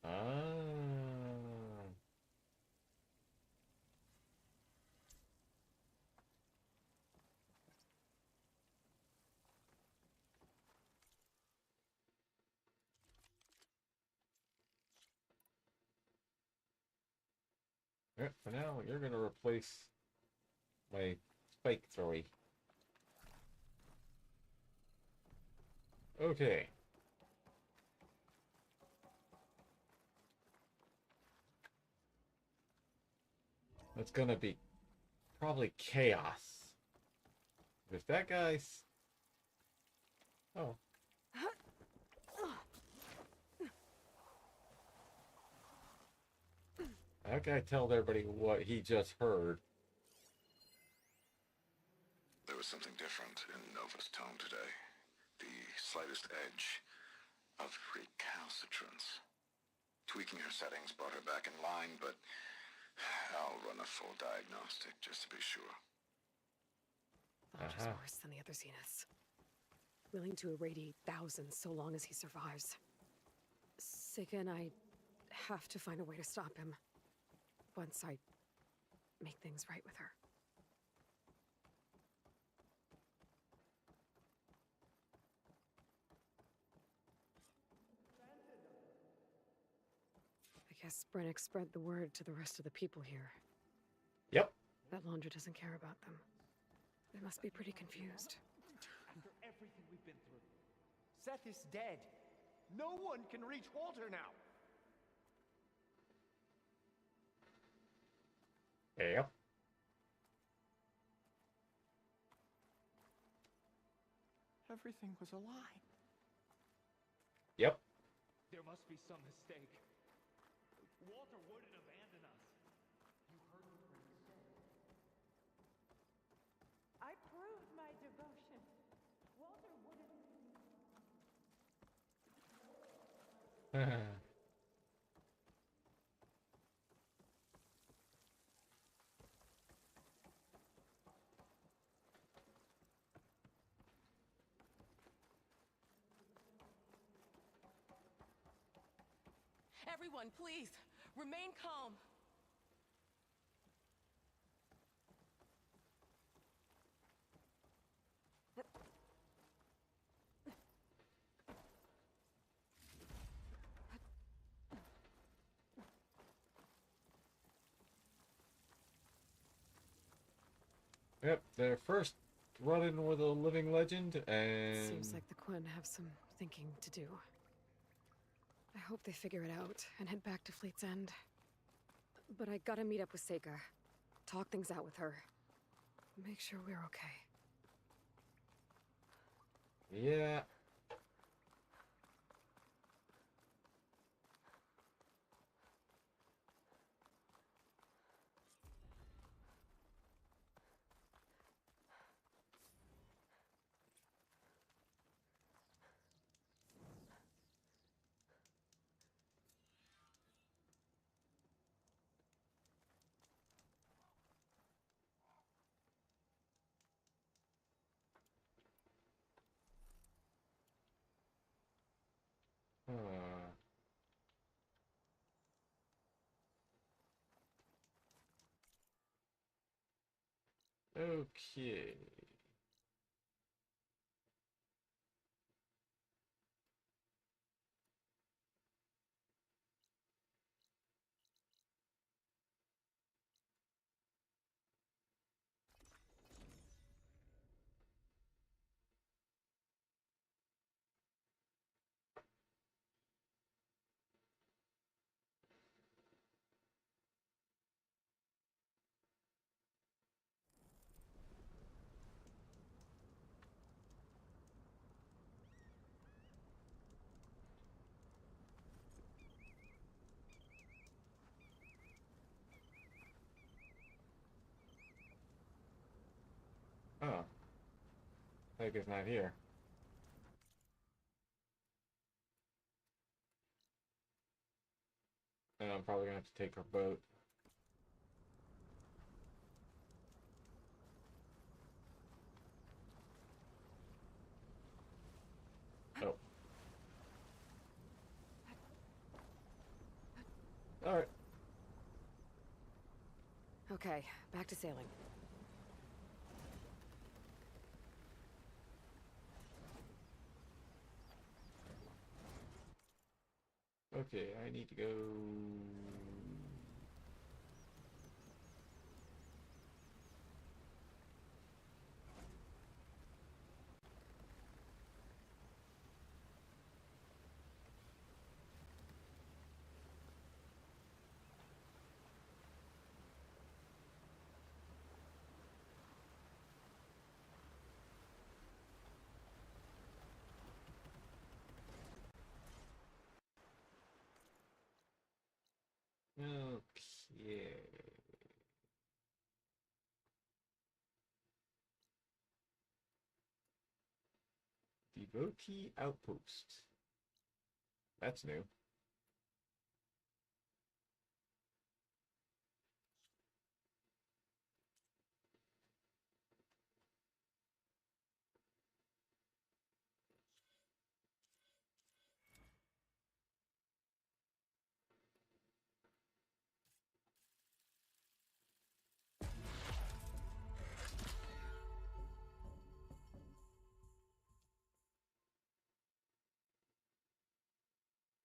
Ah. Alright, for now, you're gonna replace my spike throwy. Okay. That's gonna be probably chaos. If that guy's... Oh. That guy told everybody what he just heard. There was something different in Nova's tone today. The slightest edge of recalcitrance. Tweaking her settings brought her back in line, but I'll run a full diagnostic just to be sure. Thought it was worse than the other Zeniths. Willing to irradiate thousands so long as he survives. Seika and I have to find a way to stop him. Once I make things right with her. I guess Brennick spread the word to the rest of the people here. Yep. That Laundra doesn't care about them. They must be pretty confused. After everything we've been through, Seth is dead. No one can reach Walter now. Yep. Everything was a lie. Yep. There must be some mistake. Walter wouldn't abandon us. You heard what Ray said. I proved my devotion. Walter wouldn't... Everyone, please, remain calm. Yep, their first run-in with a living legend, and... Seems like the Quen have some thinking to do. I hope they figure it out and head back to Fleet's End. But I gotta meet up with Seika. Talk things out with her. Make sure we're okay. Yeah. Okay. Oh. Seika's not here. And I'm probably gonna have to take her boat. Oh. Alright. Okay, back to sailing. Okay, I need to go... Okay. Devotee Outpost. That's new.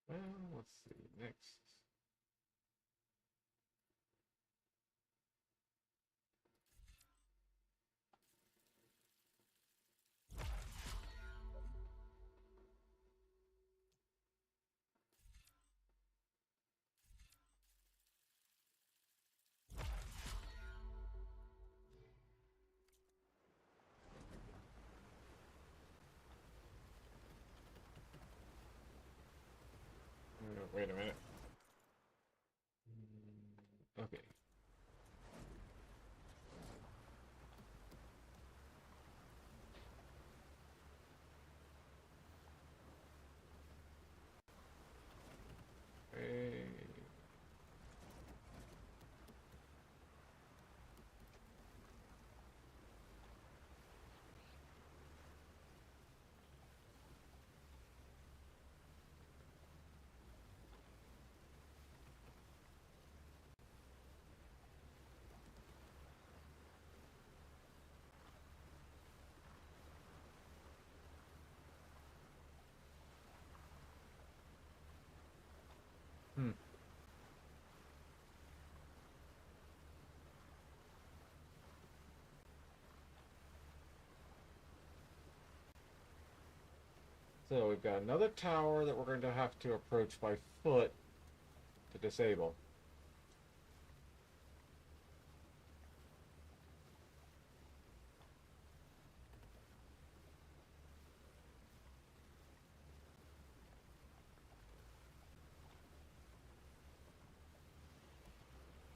Well, let's see. Next. Wait a minute. Okay. Hey. Hmm. So we've got another tower that we're going to have to approach by foot to disable.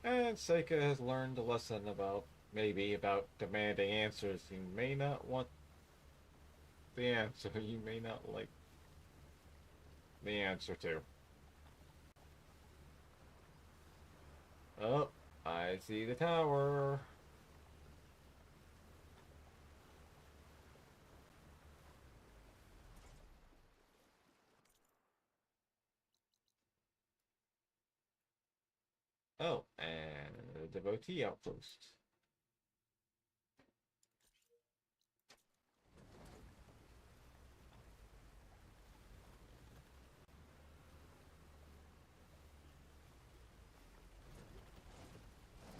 And Seika has learned a lesson about, maybe, about demanding answers. You may not want the answer you may not like the answer to. Oh, I see the tower. Oh, and a devotee outpost.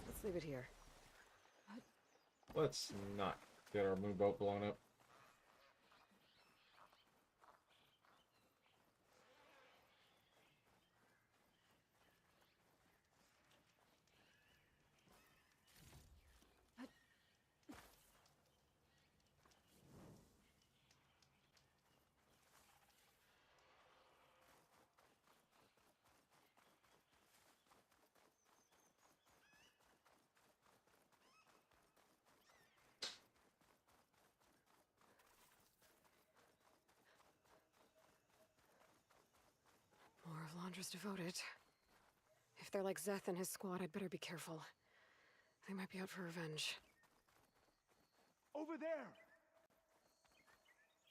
Let's leave it here. Let's not get our moonboat blown up. More of Londra's devoted. If they're like Zeth and his squad, I'd better be careful. They might be out for revenge. Over there!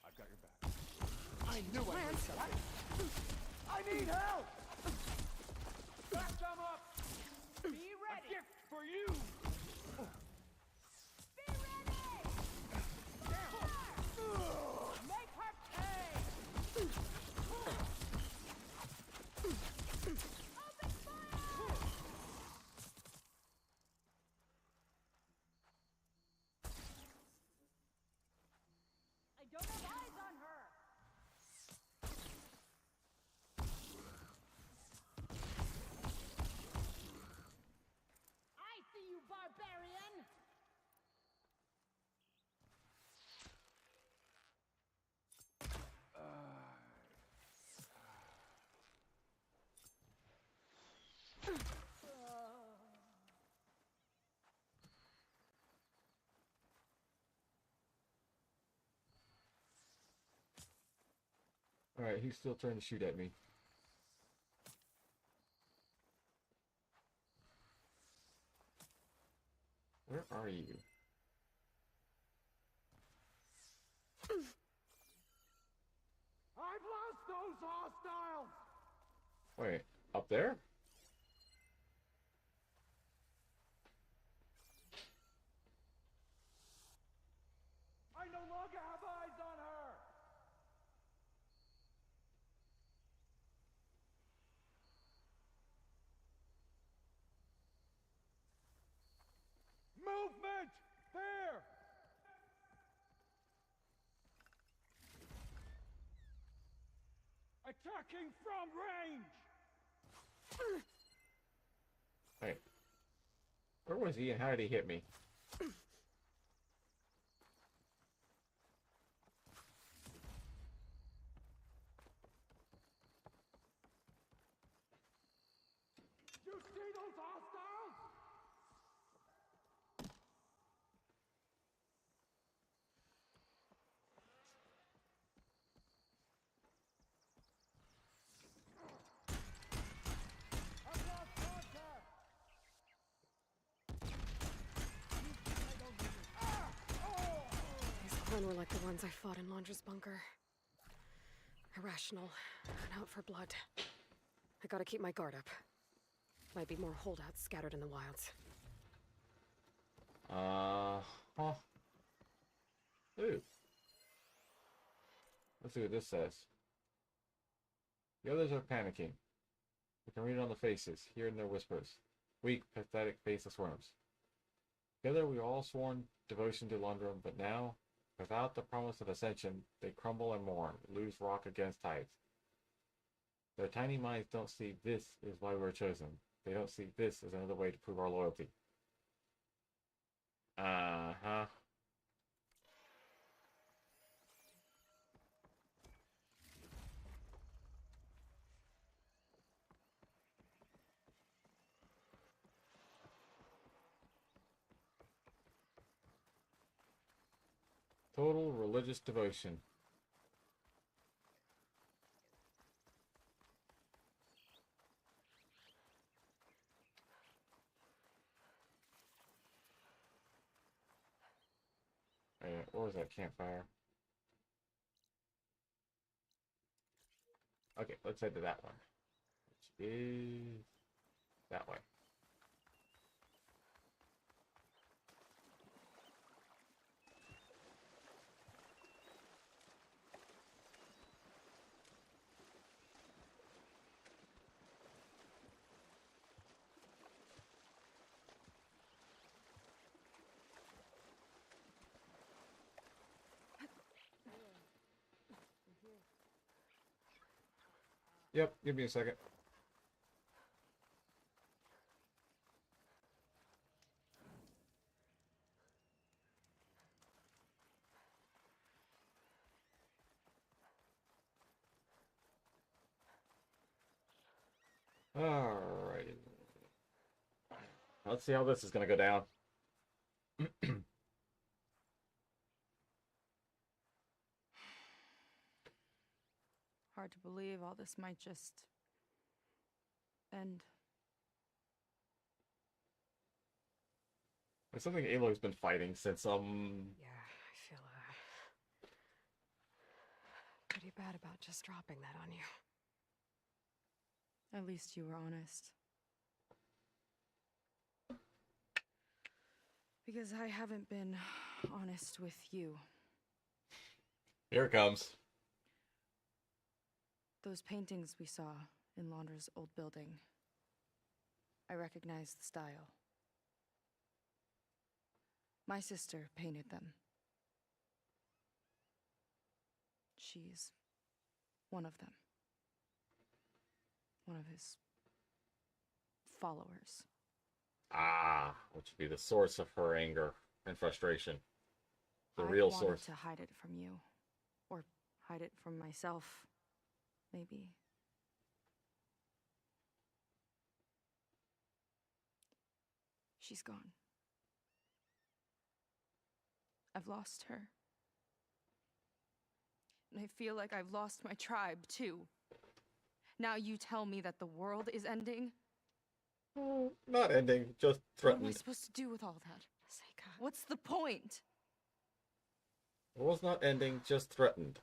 I've got your back. I knew I heard something. I need help! Back them up! Be ready! A gift for you! Be ready! Make her pay! Open fire! I don't have eyes on her! Alright, he's still trying to shoot at me. Where are you? I've lost those hostiles! Wait, up there? I no longer have eyes on her! Movement! There! Attacking from range! Wait. Where was he and how did he hit me? You see those hostiles? I've lost contact! These Glen were like the ones I fought in Londra's bunker. Irrational and out for blood. I gotta keep my guard up. Might be more holdouts scattered in the wilds. Huh. Ooh. Let's see what this says. The others are panicking. We can read it on the faces, hearing their whispers. Weak, pathetic, faceless worms. Together we all sworn devotion to Lundrum, but now, without the promise of ascension, they crumble and mourn, lose rock against tides. Their tiny minds don't see this is why we're chosen. They don't see this as another way to prove our loyalty. Uh-huh. Total religious devotion. Where was that campfire? Okay, let's head to that one. Which is that way. Yep, give me a second. Alright. Let's see how this is going to go down. Hard to believe all this might just end. It's something Aloy's been fighting since, Yeah, I feel, pretty bad about just dropping that on you. At least you were honest. Because I haven't been honest with you. Here it comes. Those paintings we saw in Londra's old building. I recognize the style. My sister painted them. She's one of them. One of his followers. Ah, which would be the source of her anger and frustration. The I real wanted source. to hide it from you. Or hide it from myself, maybe. She's gone. I've lost her. And I feel like I've lost my tribe, too. Now you tell me that the world is ending? Not ending, just What am I threatened. supposed to do with all that? Seika. What's the point? It was not ending, just threatened.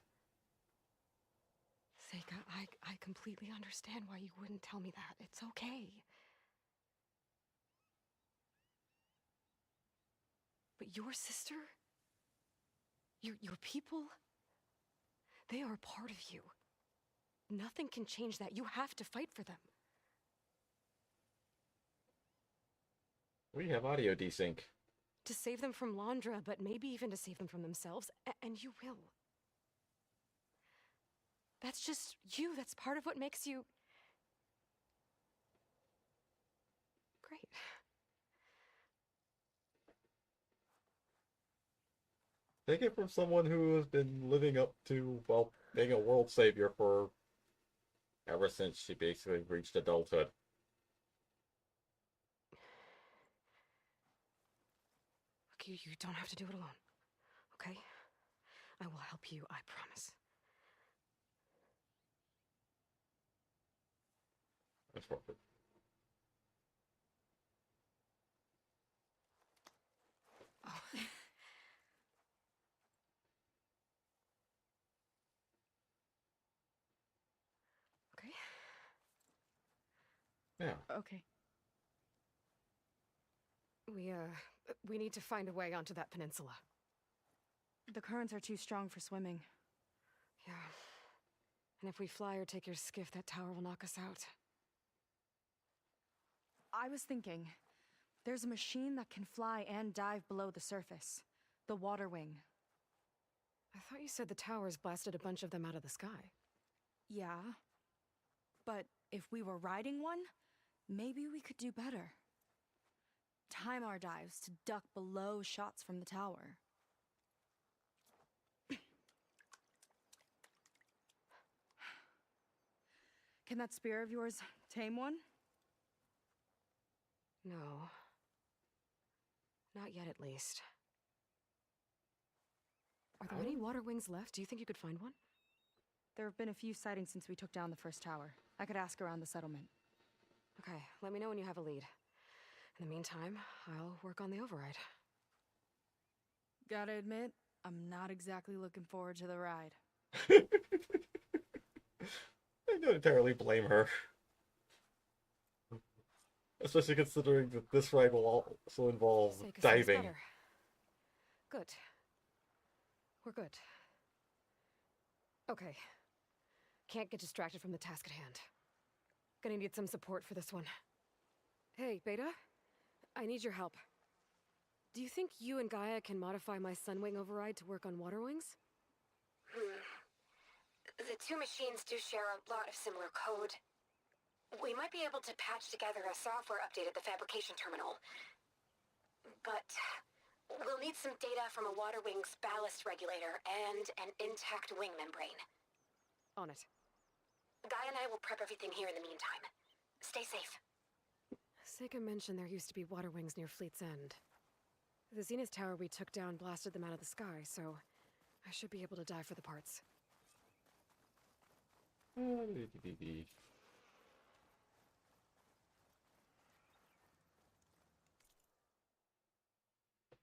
Seika, I completely understand why you wouldn't tell me that. It's okay. But your sister? Your people? They are a part of you. Nothing can change that. You have to fight for them. We have audio desync. To save them from Londra, but maybe even to save them from themselves, and you will. That's just you. That's part of what makes you... great. Take it from someone who has been living up to, well, being a world savior for ever since she basically reached adulthood. Look, you don't have to do it alone, okay? I will help you, I promise. That's perfect. Oh. Okay. Yeah. Okay. We need to find a way onto that peninsula. The currents are too strong for swimming. Yeah. And if we fly or take your skiff, that tower will knock us out. I was thinking, there's a machine that can fly and dive below the surface. The Water Wing. I thought you said the towers blasted a bunch of them out of the sky. Yeah. But if we were riding one, maybe we could do better. Time our dives to duck below shots from the tower. Can that spear of yours tame one? No. Not yet, at least. Are there any water wings left? Do you think you could find one? There have been a few sightings since we took down the first tower. I could ask around the settlement. Okay, let me know when you have a lead. In the meantime, I'll work on the override. Gotta admit, I'm not exactly looking forward to the ride. I don't entirely blame her. Especially considering that this ride will also involve Seika sounds diving. better. Good. We're good. Okay. Can't get distracted from the task at hand. Gonna need some support for this one. Hey, Beta? I need your help. Do you think you and Gaia can modify my Sunwing override to work on water wings? The two machines do share a lot of similar code. We might be able to patch together a software update at the fabrication terminal. But we'll need some data from a water wing's ballast regulator and an intact wing membrane. On it. Gaia and I will prep everything here in the meantime. Stay safe. Seika mentioned there used to be water wings near Fleet's End. The Zenith Tower we took down blasted them out of the sky, so I should be able to dive for the parts.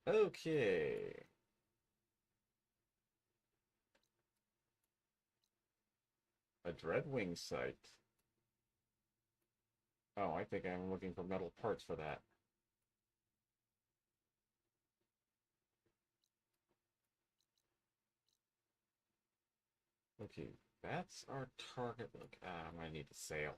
Okay. A Dreadwing site. Oh, I think I'm looking for metal parts for that. Okay, that's our target. Look, I might need to sail.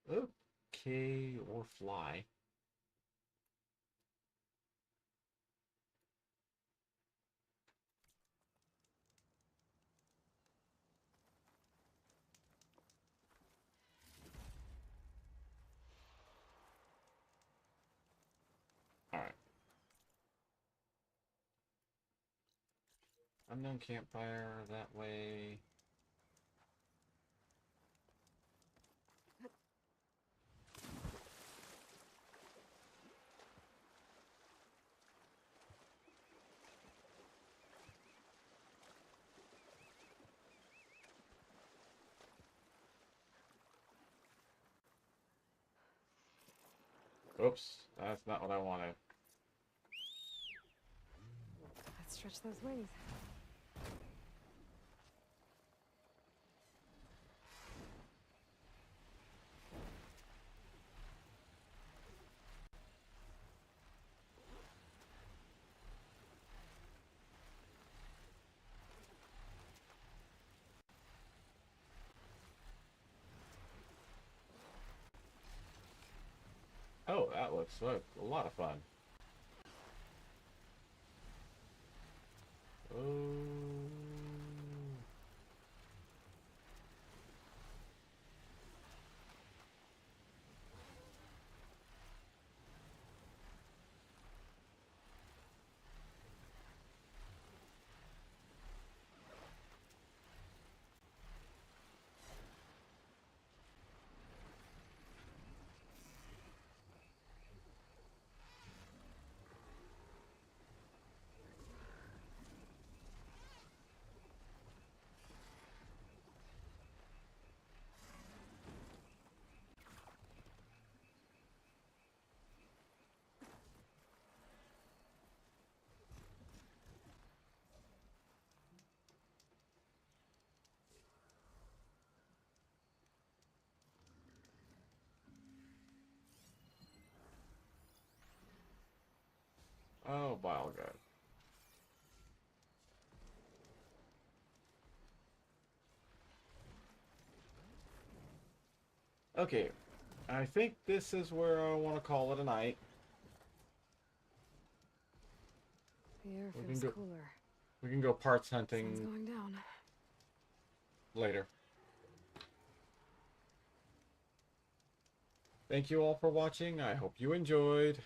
Okay, or fly. Alright. Unknown campfire that way. Oops, that's not what I wanted. Let's stretch those wings. Oh, that looks like a lot of fun. Oh. Oh, bile guard. Okay, I think this is where I want to call it a night. The air We feels can go- cooler. We can go parts Sun's hunting going down. later. Thank you all for watching. I hope you enjoyed.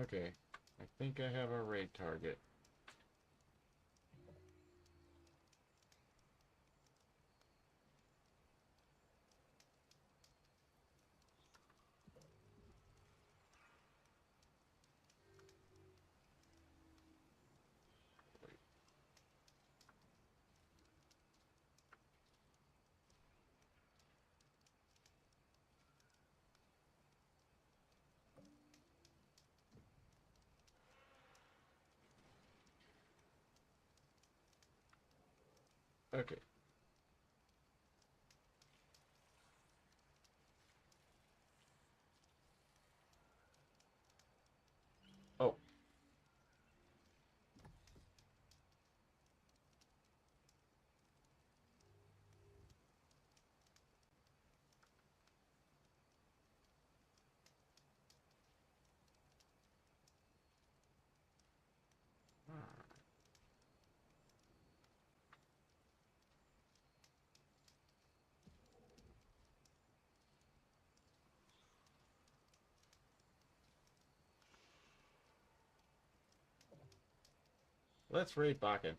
Okay, I think I have a raid target. Okay. Oh. Let's raid Bakken.